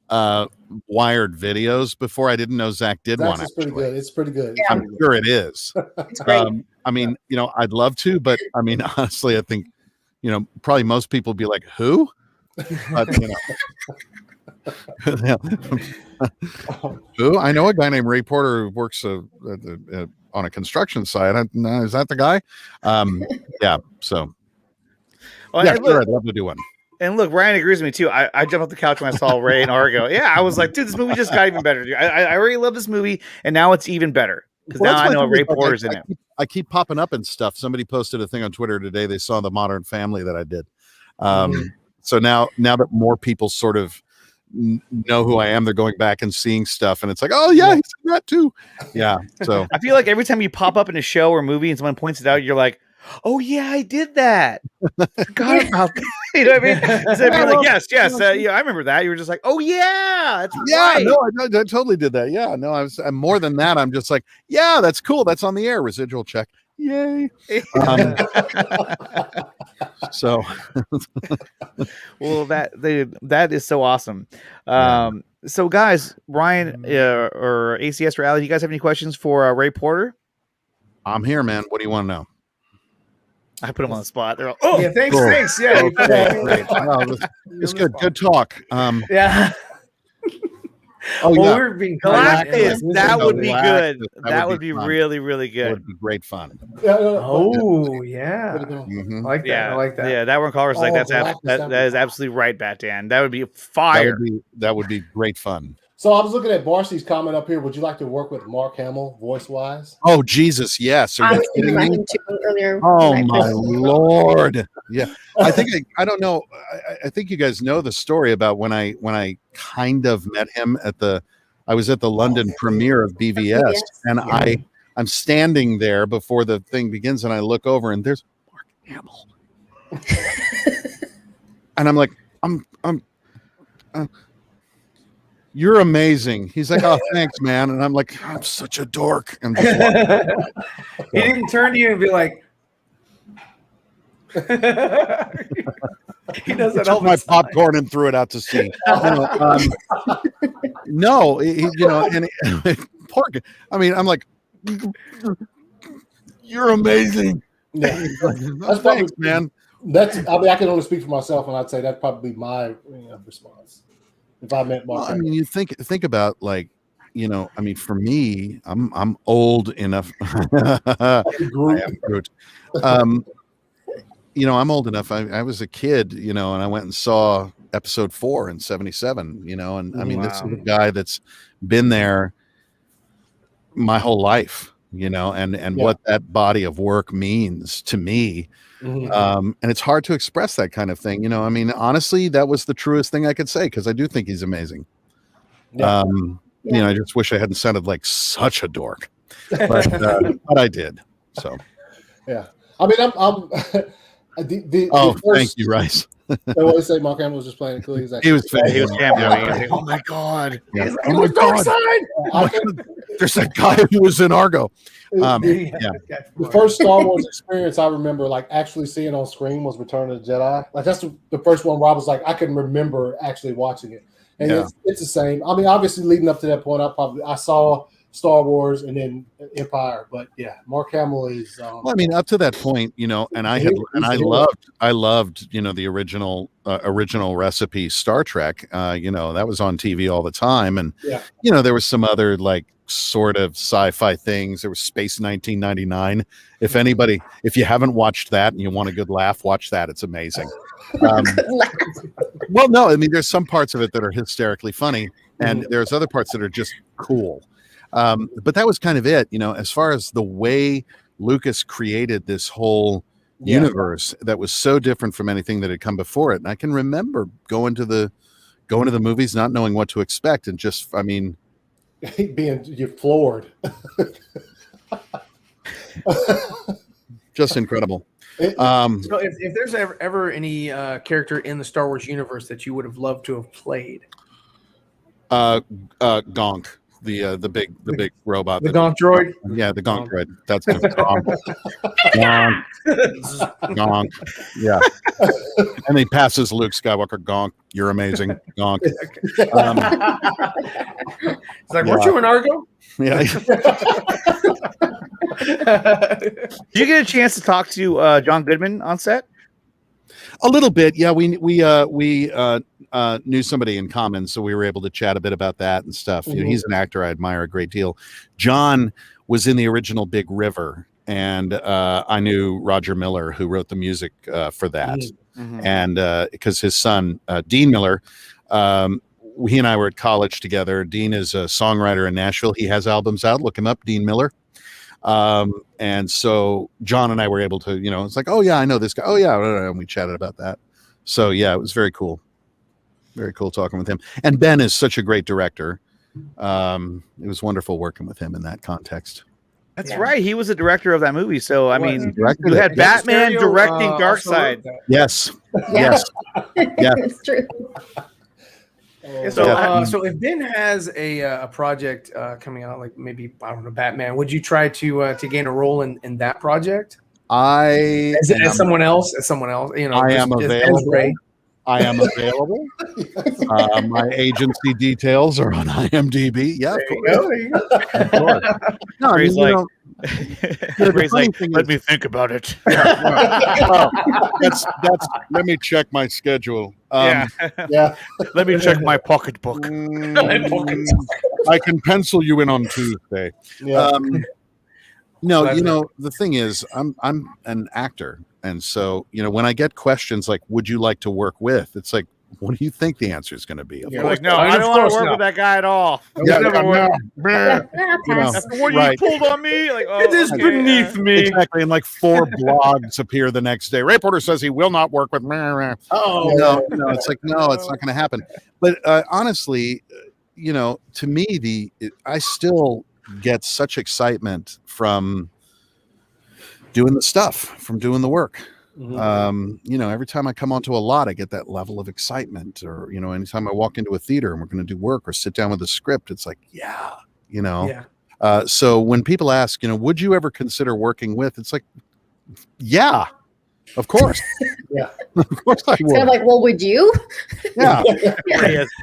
Wired videos before. I didn't know Zach did one. It's pretty good. It's pretty good. Yeah. I'm sure it is. It's great. I mean, I'd love to, but I mean, honestly, I think, probably most people would be like, who? But, who? I know a guy named Ray Porter who works on a construction site. Is that the guy? Yeah. So, yeah, sure, I'd love to do one. And look, Ryan agrees with me too. I jumped off the couch when I saw Ray and Argo. Yeah, I was like, dude, this movie just got even better. Dude. I already love this movie, and now it's even better because now I know Ray Porter's in it. I keep popping up and stuff. Somebody posted a thing on Twitter today. They saw the Modern Family that I did. So now that more people sort of know who I am, they're going back and seeing stuff, and it's like, oh yeah, he's in that too. Yeah. So I feel like every time you pop up in a show or movie and someone points it out, you're like, oh yeah, I did that. Forgot about that. You know what I mean? Instead of being like, yes, yeah, I remember that. You were just like, oh yeah, that's right. No, I totally did that. Yeah, no, I'm more than that. I'm just like, yeah, that's cool. That's on the air. Residual check. Yay. So, well, that is so awesome. So, guys, Ryan or ACS or Ali, you guys have any questions for Ray Porter? I'm here, man. What do you want to know? I put them on the spot. They're all, oh, yeah, thanks, cool. thanks. Yeah, okay, great. It's good. Good talk. Yeah. Oh Well, yeah, we're being Galactus. That would be Galactus, good. That would be fun. really, really That good. would be great fun. Oh yeah, Mhm. I like that. I like that. Yeah, that one Color's like Oh, that that'd be is fun. absolutely right, Batman. That would be fire. That would be great fun. So I was looking at Barshi's comment up here. Would you like to work with Mark Hamill voice wise? Oh Jesus, yes. Are I you was thinking kidding about me? him too earlier. Oh when I my first- Lord! Yeah, I think I don't know. I think you guys know the story about when I kind of met him I was at the London premiere of BVS, and I'm standing there before the thing begins, and I look over, and there's Mark Hamill, and I'm like, you're amazing. He's like, oh, thanks, man. And I'm like, I'm such a dork. And just He didn't turn to you and be like, he does that all took the my time. popcorn and threw it out to sea. No, and pork. I mean, I'm like, you're amazing. Yeah, that's thanks, man. I can only speak for myself, and I'd say that'd probably be my response if I met Mark. Well, I mean, you think about like, I mean, for me, I'm old enough. I am Groot. I'm old enough. I was a kid, and I went and saw episode 4 in '77. And I mean, this is a guy that's been there my whole life, and what that body of work means to me. And it's hard to express that kind of thing. I mean, honestly, that was the truest thing I could say, because I do think he's amazing. I just wish I hadn't sounded like such a dork, but I did. So, yeah. I mean, I'm the first, thank you, Rice. I always say Mark Hamill was just playing it cool. He was cameoing. Oh my god! Yeah. Oh my god! There's that guy who was in Argo. The first Star Wars experience I remember like actually seeing on screen was Return of the Jedi. Like that's the first one where I was like, I can remember actually watching it. And it's the same. I mean, obviously leading up to that point, I saw Star Wars and then Empire, but yeah, Mark Hamill is well, I mean, up to that point, and I loved the original recipe Star Trek. That was on TV all the time, and there was some other like sort of sci-fi things. There was Space 1999. If you haven't watched that and you want a good laugh, watch that. It's amazing. Well, no, I mean, there's some parts of it that are hysterically funny, and there's other parts that are just cool. But that was kind of it, as far as the way Lucas created this whole universe that was so different from anything that had come before it. And I can remember going to the movies, not knowing what to expect, and just, I mean, you're floored. Just incredible. So if there's ever any character in the Star Wars universe that you would have loved to have played, Gonk, the big robot, the Gonk droid. Yeah, the Gonk droid. That's him. Gonk. Yeah. And he passes Luke Skywalker. Gonk, you're amazing. Gonk. It's like, weren't you in Argo? Yeah. Did you get a chance to talk to John Goodman on set? A little bit, yeah. We knew somebody in common, so we were able to chat a bit about that and stuff. He's an actor I admire a great deal. John was in the original Big River, and I knew Roger Miller, who wrote the music for that. And because his son Dean Miller, he and I were at college together. Dean is a songwriter in Nashville. He has albums out. Look him up, Dean Miller. And so John and I were able to, it's like, oh yeah, I know this guy. Oh yeah. And we chatted about that. So yeah, it was very cool. Very cool talking with him. And Ben is such a great director. It was wonderful working with him in that context. That's right. He was the director of that movie. So, I mean, you had Batman directing Darkseid. Yes. Yes. Yeah. It's true. So if Ben has a project coming out, like maybe, I don't know, Batman, would you try to gain a role in that project? As someone else, I am available. I am available. My agency details are on IMDb. Yeah, of course. There you go. No, I mean, Ray's like, let me think about it. Oh, that's. Let me check my schedule. Yeah. Let me check my pocketbook. I can pencil you in on Tuesday. Yeah. No, you know, the thing is, I'm an actor, and so when I get questions like, "Would you like to work with?" It's like, what do you think the answer is going to be? Of You're course. like, no, I don't want to work with that guy at all. Yeah, After what you pulled on me, like, oh, It is beneath me. Exactly, and like 4 blogs appear the next day. Ray Porter says he will not work with. Oh no, it's like no, it's not going to happen. But honestly, to me, I still get such excitement from doing the stuff, from doing the work. Every time I come onto a lot, I get that level of excitement, or anytime I walk into a theater and we're going to do work or sit down with a script, it's like, so when people ask, would you ever consider working with, it's like, yeah, of course. Yeah, of course I It's would. kind of like, well, would you? Yeah.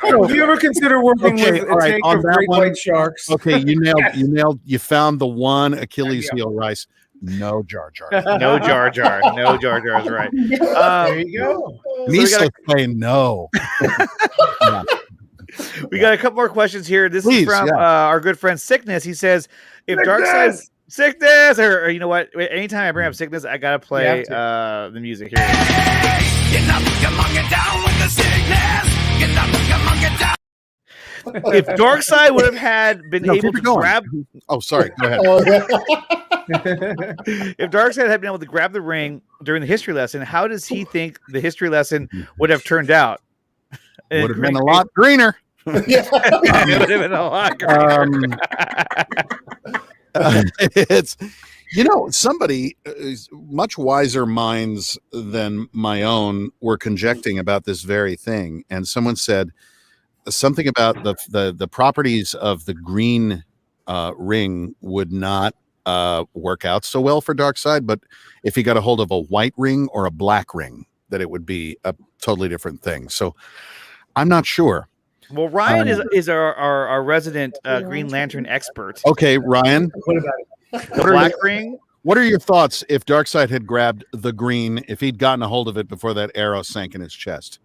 Would you ever consider working with a tank of great white sharks? Okay, you found the one Achilles heel, Rice. No Jar Jar. No Jar Jar. No Jar Jar is right. There you go. Misa saying no. We got a couple more questions here. This is from our good friend Sickness. He says, if Darkseid Sickness, or you know what? Anytime I bring up Sickness, I gotta play the music here. Get up, come on, get down with the sickness. Get up, come on, get down. If Darkseid would have been able to grab, sorry, go ahead. If Darkseid had been able to grab the ring during the history lesson, how does he think the history lesson would have turned out? Would have been a lot greener. It would have been a lot greener. It's somebody much wiser minds than my own were conjecturing about this very thing, and someone said something about the properties of the green ring would not work out so well for Darkseid, but if he got a hold of a white ring or a black ring, that it would be a totally different thing. So I'm not sure. Well, Ryan is our resident Green Lantern expert. Okay, Ryan. What about it? The black ring? What are your thoughts if Darkseid had grabbed the green, if he'd gotten a hold of it before that arrow sank in his chest?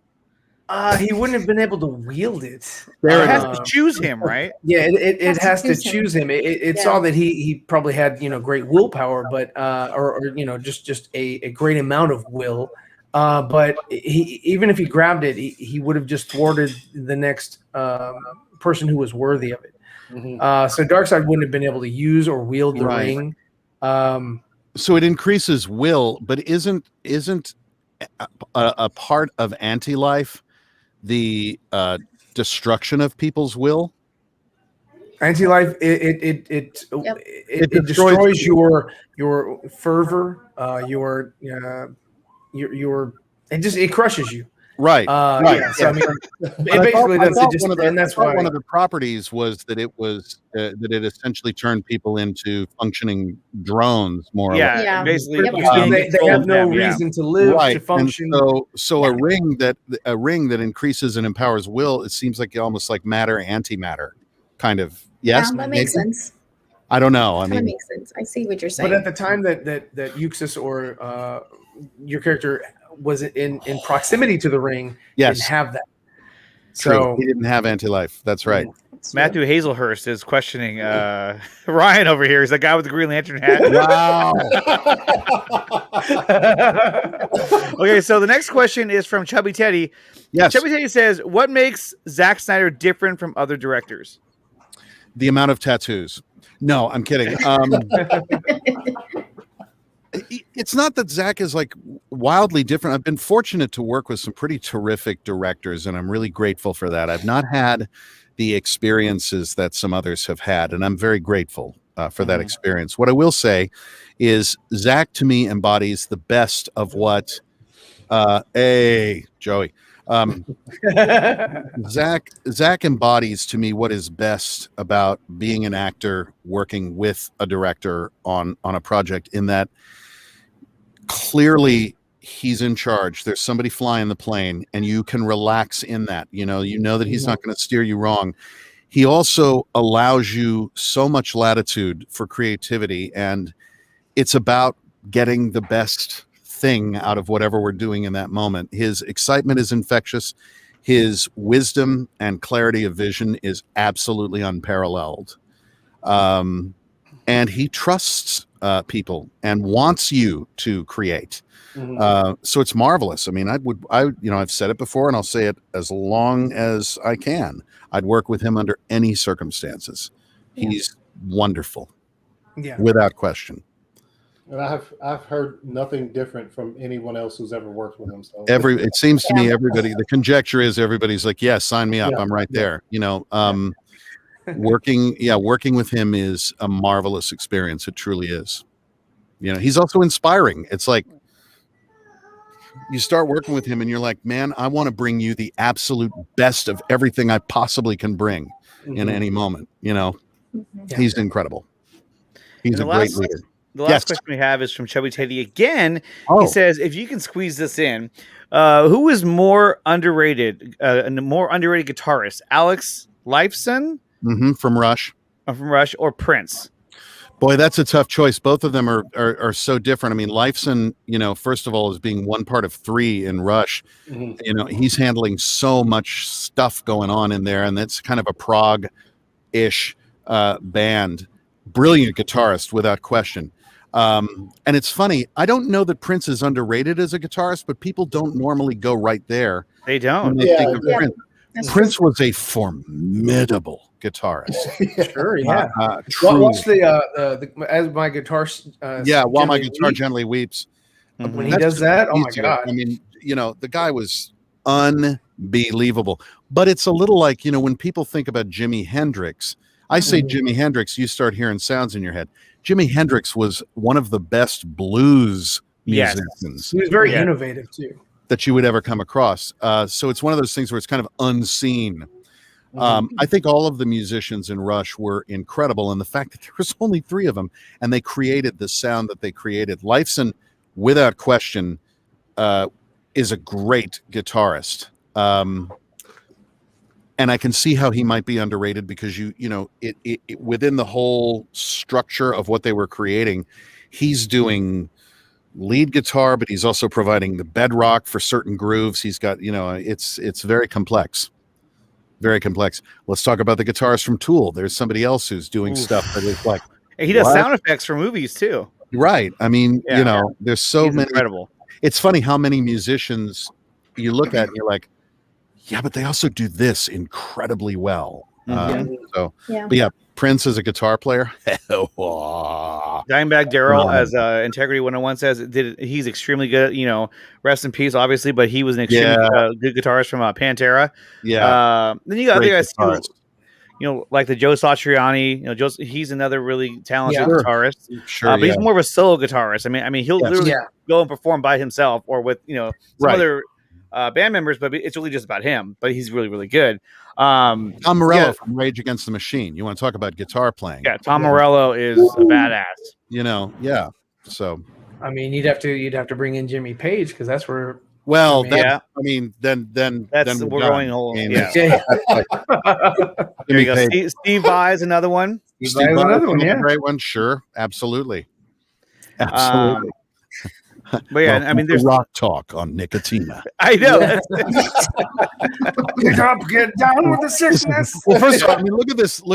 He wouldn't have been able to wield it. It has to choose him, right? Yeah, it has to choose him. It saw that he probably had great willpower, but or just a great amount of will. But even if he grabbed it, he would have just thwarted the next person who was worthy of it. So Darkseid wouldn't have been able to use or wield the ring. So it increases will, but isn't a part of anti-life the destruction of people's will? Anti-life, it destroys your fervor, it crushes you. Right. Right. Yeah. So I mean, it basically does it. Just, and that's why one of the properties was that it was that it essentially turned people into functioning drones, more or less. Yeah. Basically, they have no reason to live, to function. And so a ring that increases and empowers will, it seems like almost like matter antimatter, kind of. Yes, that makes sense. I don't know. I mean, that makes sense. I see what you're saying. But at the time that Euxis or your character was in proximity to the ring, didn't have that. So he didn't have anti-life. That's right. Matthew Hazelhurst is questioning Ryan over here. He's the guy with the Green Lantern hat. Wow. Okay, so the next question is from Chubby Teddy. Yes. Chubby Teddy says, what makes Zack Snyder different from other directors? The amount of tattoos. No, I'm kidding. It's not that Zack is like wildly different. I've been fortunate to work with some pretty terrific directors, and I'm really grateful for that. I've not had the experiences that some others have had, and I'm very grateful for that experience. What I will say is Zack, to me, embodies the best of what Joey. Zack embodies to me what is best about being an actor working with a director on a project, in that clearly he's in charge. There's somebody flying the plane, and you can relax in that. You know that he's not going to steer you wrong. he also allows you so much latitude for creativity, and it's about getting the best thing out of whatever we're doing in that moment. His excitement is infectious. His wisdom and clarity of vision is absolutely unparalleled. And he trusts people and wants you to create. So it's marvelous. I mean, I've said it before, and I'll say it as long as I can. I'd work with him under any circumstances. He's wonderful, without question. And I've heard nothing different from anyone else who's ever worked with him. So It seems to me everybody. The conjecture is everybody's like, "Yeah, sign me up. I'm right there." You know, working with him is a marvelous experience. It truly is. You know, he's also inspiring. It's like you start working with him and you're like, man, I want to bring you the absolute best of everything I possibly can bring in any moment. You know, he's incredible. He's a great leader. The last question we have is from Chubby Teddy again. He says, if you can squeeze this in, who is more underrated, and more underrated guitarist, Alex Lifeson from Rush, or Prince? Boy, that's a tough choice. Both of them are so different. I mean, Lifeson, you know, first of all, is being one part of three in Rush. You know, he's handling so much stuff going on in there, and that's kind of a prog-ish band. Brilliant guitarist, without question. And it's funny, I don't know that Prince is underrated as a guitarist, but people don't normally go right there. They don't. When they think of Prince. Prince was a formidable guitarist. Sure, yeah. Watch as my guitar. While my guitar gently weeps. When he does that, oh my god! I mean, you know, the guy was unbelievable. But it's a little like, you know, when people think about Jimi Hendrix, I say Jimi Hendrix, you start hearing sounds in your head. Jimi Hendrix was one of the best blues musicians. He was very innovative too. That you would ever come across. So it's one of those things where it's kind of unseen. I think all of the musicians in Rush were incredible. And the fact that there was only three of them and they created the sound that they created. Lifeson, without question, is a great guitarist. And I can see how he might be underrated because you know, it within the whole structure of what they were creating, he's doing lead guitar, but he's also providing the bedrock for certain grooves. He's got, you know, it's very complex. Very complex. Let's talk about the guitarist from Tool. There's somebody else who's doing stuff that is like, he does sound effects for movies too. Right. I mean, you know, there's so many. Incredible. It's funny how many musicians you look at and you're like, yeah, but they also do this incredibly well. But yeah, Prince as a guitar player. Dimebag Darrell, as Integrity 101 says, he's extremely good. You know, rest in peace, obviously, but he was an extremely good guitarist from Pantera. Then you got other guys too, you know, like the Joe Satriani. You know, he's another really talented guitarist. But he's more of a solo guitarist. I mean, he'll literally go and perform by himself or with, you know, some other band members, but it's really just about him. But he's really, really good. Tom Morello from Rage Against the Machine. You want to talk about guitar playing? Yeah, Tom Morello is a badass. You know, So, I mean, you'd have to bring in Jimmy Page because that's where. Well, I mean, then we're going whole. There you go. Steve Vai is another one. Steve Vai is another one. Yeah, great one. Sure, absolutely. But yeah, I mean, there's rock talk on Nickatina. I know. Get down with the sickness. Well, first of all, I mean, look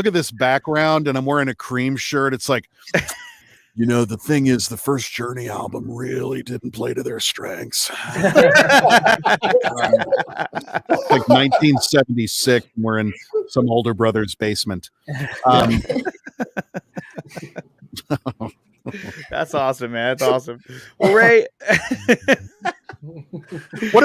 at this background, and I'm wearing a cream shirt. It's like, you know, the thing is, the first Journey album really didn't play to their strengths. Like 1976, we're in some older brother's basement. That's awesome, man. That's awesome. Well, Ray, what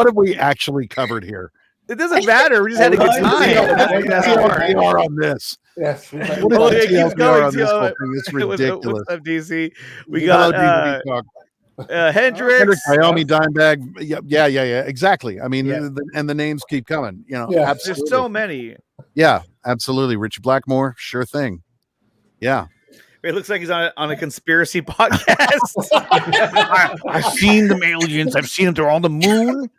have we actually covered here? It doesn't matter. We just had a good time. We are on this. Yes. What is keeps going on this whole thing? It's ridiculous. What's up, DC? We got Hendrix, Wyoming, Dimebag. Yeah. Exactly. I mean, and the names keep coming. You know, absolutely. There's so many. Yeah, absolutely. Richard Blackmore, sure thing. Yeah. It looks like he's on a conspiracy podcast. I've seen them aliens. I've seen them. They're on the moon.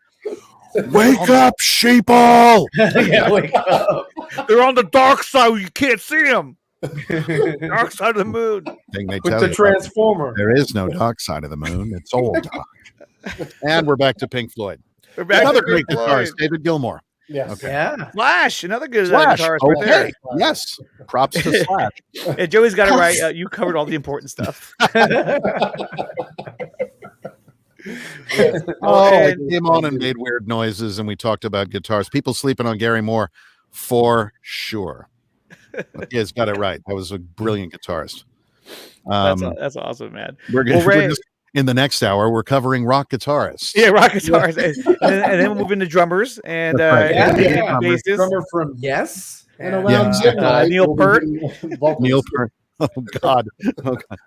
Wake up, sheeple! Yeah, wake up. They're on the dark side. You can't see them. Dark side of the moon. With the transformer. There is no dark side of the moon. It's all dark. And we're back to Pink Floyd. We're back Another to great Pink Floyd. guitarist, David Gilmour. Yes. Okay. Yeah. Slash, another good Slash. guitarist right there. Okay. Yes. Props to Slash. Yeah, Joey's got it right. You covered all the important stuff. I came on and made weird noises, and we talked about guitars. People sleeping on Gary Moore, for sure. He has got it right. That was a brilliant guitarist. That's awesome, man. We're just, in the next hour, we're covering rock guitarists. Yeah, rock guitarists, and then we'll move into drummers and bassists. Drummer from Yes, and around Neil Peart. Neil Peart. Oh God. Oh God.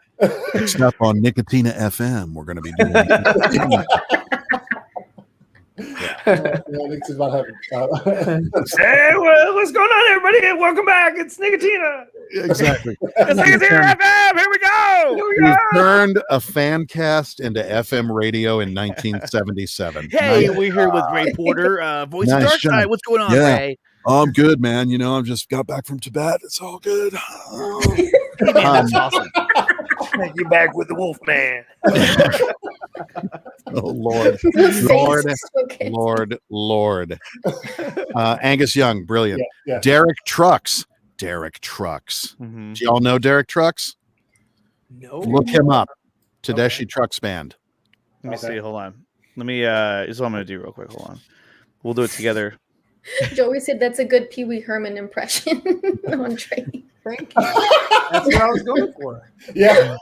Next up on Nickatina FM, we're going to be doing. Hey, well, what's going on, everybody? Welcome back. It's Nickatina. Exactly. It's Nickatina FM. Here we go. We turned a fan cast into FM radio in 1977. Hey, we're here with Ray Porter, Voice of Dark Side. What's going on, Ray? Oh, I'm good, man. You know, I'm just got back from Tibet. It's all good. Man, that's awesome. You're back with the Wolf Man. Oh Lord. Angus Young, brilliant. Yeah. Derek Trucks. Mm-hmm. Do y'all know Derek Trucks? No. Look him up. Tedeschi Trucks Band. Let me see. Hold on. Let me. This is what I'm gonna do real quick. Hold on. We'll do it together. Joey said that's a good Pee Wee Herman impression on Trey. Thank you. That's what I was going for. Yeah.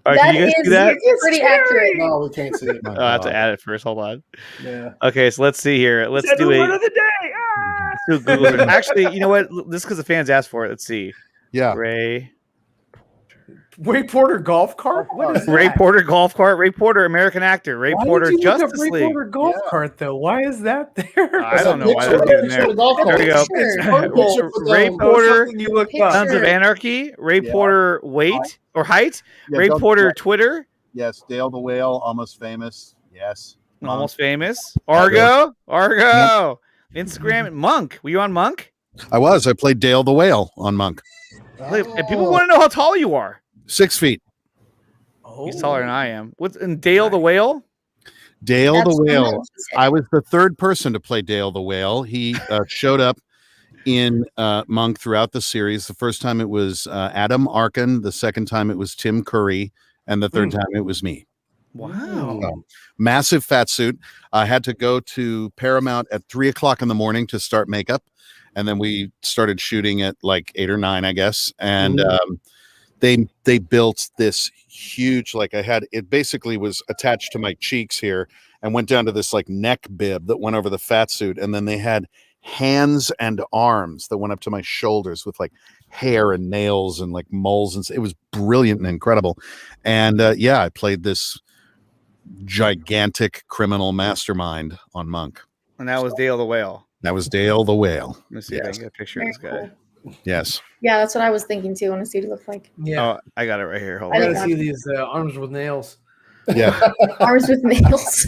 All right, can you guys do that? It's pretty accurate. No, we can't see it. I have to add it first. Hold on. Yeah. Okay, so let's see here. Let's do the it. word of the day. Ah! Let's do Google. Actually, you know what? This is because the fans asked for it. Let's see. Yeah. Ray Porter golf cart? What is Ray that? Porter golf cart. Ray Porter, American actor. Ray Why Porter, did you look up Justice Ray League. Porter golf cart though? Why is that there? I don't know why that's even there. There we go. Picture. Ray Porter, You look Sons of Anarchy. Ray Porter, weight or height. Yeah, Ray don't- Porter, Twitter. Yes, Dale the Whale, Almost Famous. Yes. Almost famous. Argo. Instagram. Monk. Were you on Monk? I played Dale the Whale on Monk. And people want to know how tall you are. 6 feet. He's taller than I am. What's and Dale the Whale? Dale That's the what I Whale. was saying. I was the third person to play Dale the Whale. He showed up in Monk throughout the series. The first time it was Adam Arkin. The second time it was Tim Curry. And the third time it was me. Wow. Massive fat suit. I had to go to Paramount at 3:00 in the morning to start makeup. And then we started shooting at like 8 or 9, I guess. And they built this huge, like it basically was attached to my cheeks here and went down to this like neck bib that went over the fat suit. And then they had hands and arms that went up to my shoulders with like hair and nails and like moles. And it was brilliant and incredible. And I played this gigantic criminal mastermind on Monk. And that was Dale the Whale. That was Dale the Whale. Let me see if I can get a picture of this guy. Yes. Yeah, that's what I was thinking too. I want to see what he looked like. Yeah. Oh, I got it right here. Hold I on. gotta see these arms with nails. Yeah. Arms with nails.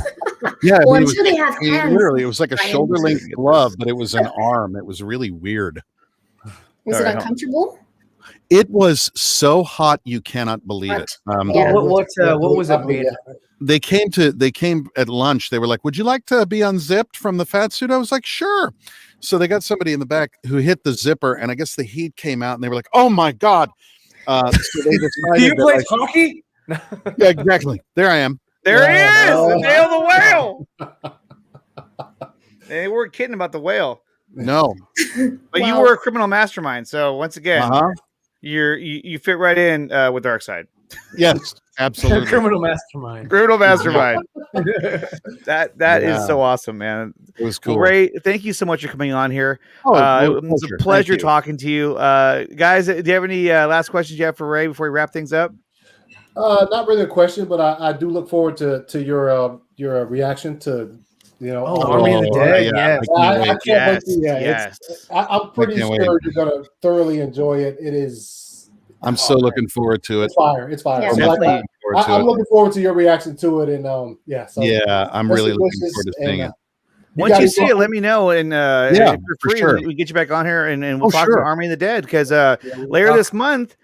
Yeah. Well, I I'm mean, sure they have hands. literally, it was like a Right. shoulder length glove, but it was an arm. It was really weird. Was All it right, uncomfortable? It was so hot you cannot believe it. Yeah. What was it made? They came at lunch. They were like, "Would you like to be unzipped from the fat suit?" I was like, "Sure." So they got somebody in the back who hit the zipper, and I guess the heat came out, and they were like, "Oh my god!" So they decided Do you that, play like- hockey? Yeah, exactly. There I am. There he is, no. Dale the Whale. They weren't kidding about the whale, No. but you Wow. were a criminal mastermind. So once again, Uh-huh. you fit right in with Dark Side. Yes, absolutely. Criminal mastermind. Criminal mastermind. That is Yeah. so awesome, man. It was cool. Well, Ray, thank you so much for coming on here. Oh, It was pleasure. a pleasure Thank you. talking to you. Guys, do you have any last questions you have for Ray before we wrap things up? Not really a question, but I do look forward to your reaction to Army of the Dead. yeah. Yes. I can't Yes, wait to, yes. I'm pretty can't sure wait. you're gonna thoroughly enjoy it. It is. I'm so looking forward to it. It's fire. It's fire. Yeah. I'm like, Definitely. I'm looking forward to your reaction to it, and yeah. So I'm really looking forward to seeing it. Once you see it, let me know, and if you're free, for sure. we get you back on here, and we'll talk about Army of the Dead, because later this month,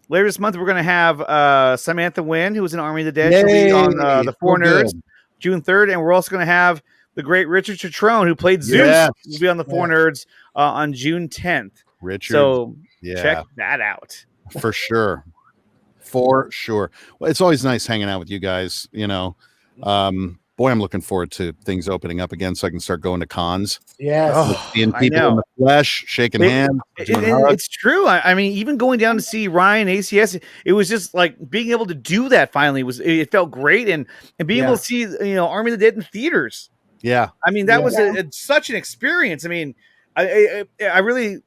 we're going to have Samantha Wynn, who was in Army of the Dead. She'll be on the Four Nerds, June 3rd, and we're also going to have the great Richard Citrone, who played Zeus, will be on the Four Nerds on June 10th. Richard, so check that out for sure. For sure. Well, it's always nice hanging out with you guys. You know, boy, I'm looking forward to things opening up again, so I can start going to cons. Yes, seeing people in the flesh, shaking hands. It's true. I mean, even going down to see Ryan ACS, it was just like being able to do that. Finally, it felt great, and being able to see Army of the Dead in theaters. Yeah, I mean that was such an experience. I mean, I really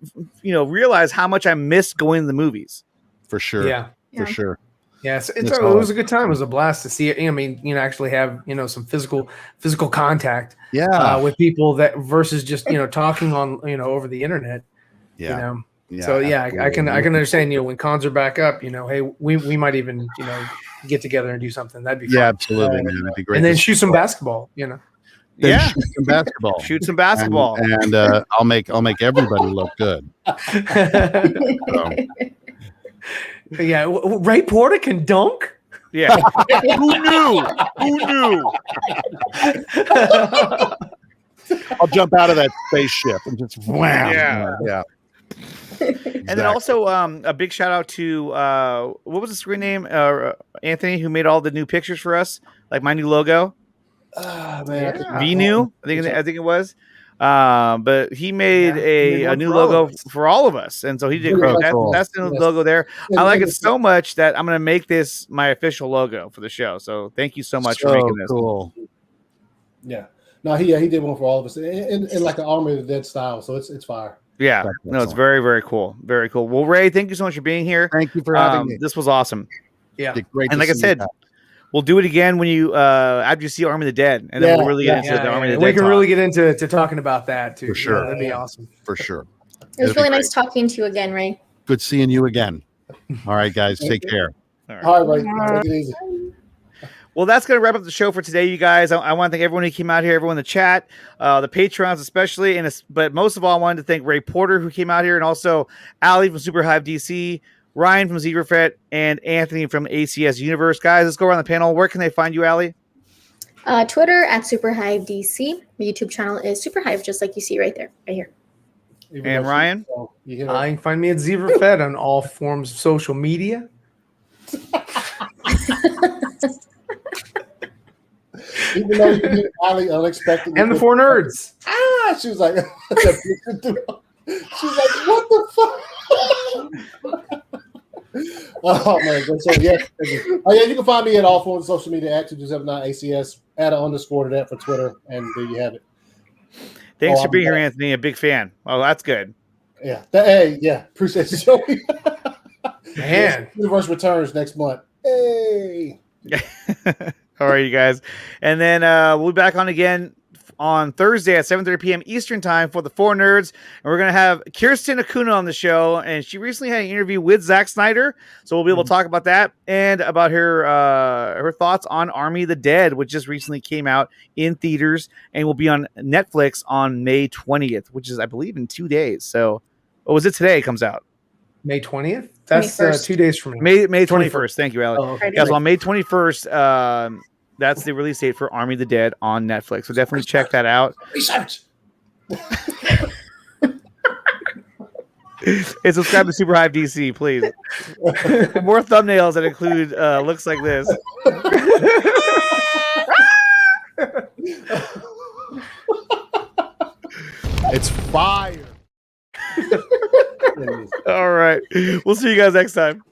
realized how much I missed going to the movies. For sure. Yeah. For sure. Yes, it was a good time. It was a blast to see it. I mean, actually have some physical contact. With people that versus just talking on over the internet. Yeah. So I can understand when cons are back up. Hey, we might even get together and do something. That'd be fun. Yeah, absolutely, man. That'd be great. And then shoot some basketball. Shoot some basketball. Shoot some basketball. And I'll make everybody look good. Yeah, Ray Porter can dunk. Yeah, who knew? I'll jump out of that spaceship and just wham. Yeah. And then also a big shout out to what was the screen name? Anthony, who made all the new pictures for us, like my new logo. Venu, I think it was. But he made a new logo for all of us, and so he did great. That's the logo there. I like it so much that I'm going to make this my official logo for the show. So thank you so much for making this. Cool. Yeah. No, he did one for all of us in like an Army of the Dead style. So it's fire. Yeah. No, it's very, very cool. Very cool. Well, Ray, thank you so much for being here. Thank you for having me. This was awesome. Yeah. Great. And like I said, we'll do it again when you after you see Army of the Dead, and then we'll really get into the Army of the Dead. We can really get into talking about that too. For sure. That'd be awesome. For sure. It was really nice talking to you again, Ray. Good seeing you again. All right, guys. Take care. All right, Ray. Take it easy. Well, that's going to wrap up the show for today, you guys. I want to thank everyone who came out here, everyone in the chat, the Patrons especially, but most of all, I wanted to thank Ray Porter, who came out here, and also Allie from Super Hive DC, Ryan from Zebrafet, and Anthony from ACS Universe. Guys, let's go around the panel. Where can they find you, Allie? Twitter at SuperHiveDC. The YouTube channel is Superhive, just like you see right here. And Ryan? You can find me at Zebrafet on all forms of social media. Even though you did Allie unexpectedly. And the Four Nerds. She was like, what the fuck? Oh man, so yeah. You can find me at all forms of social media at 2279 ACS, add an underscore to that for Twitter, and there you have it. Thanks for being here, Anthony. A big fan. Oh, that's good. Yeah. Appreciate you, Joey. Man. Universe returns next month. Hey. All right, you guys. And then we'll be back on again on Thursday at 7:30 p.m. Eastern time for the Four Nerds. And we're going to have Kirsten Acuna on the show. And she recently had an interview with Zack Snyder. So we'll be able to talk about that and about her thoughts on Army of the Dead, which just recently came out in theaters and will be on Netflix on May 20th, which is, I believe, in 2 days. So, was it today it comes out? May 20th? That's 2 days from now. May 21st. Thank you, Alec. Oh, okay. Yeah, so on May 21st, that's the release date for Army of the Dead on Netflix. So definitely check that out. Research. And subscribe to Super Hive DC, please. For more thumbnails that include looks like this. It's fire. All right. We'll see you guys next time.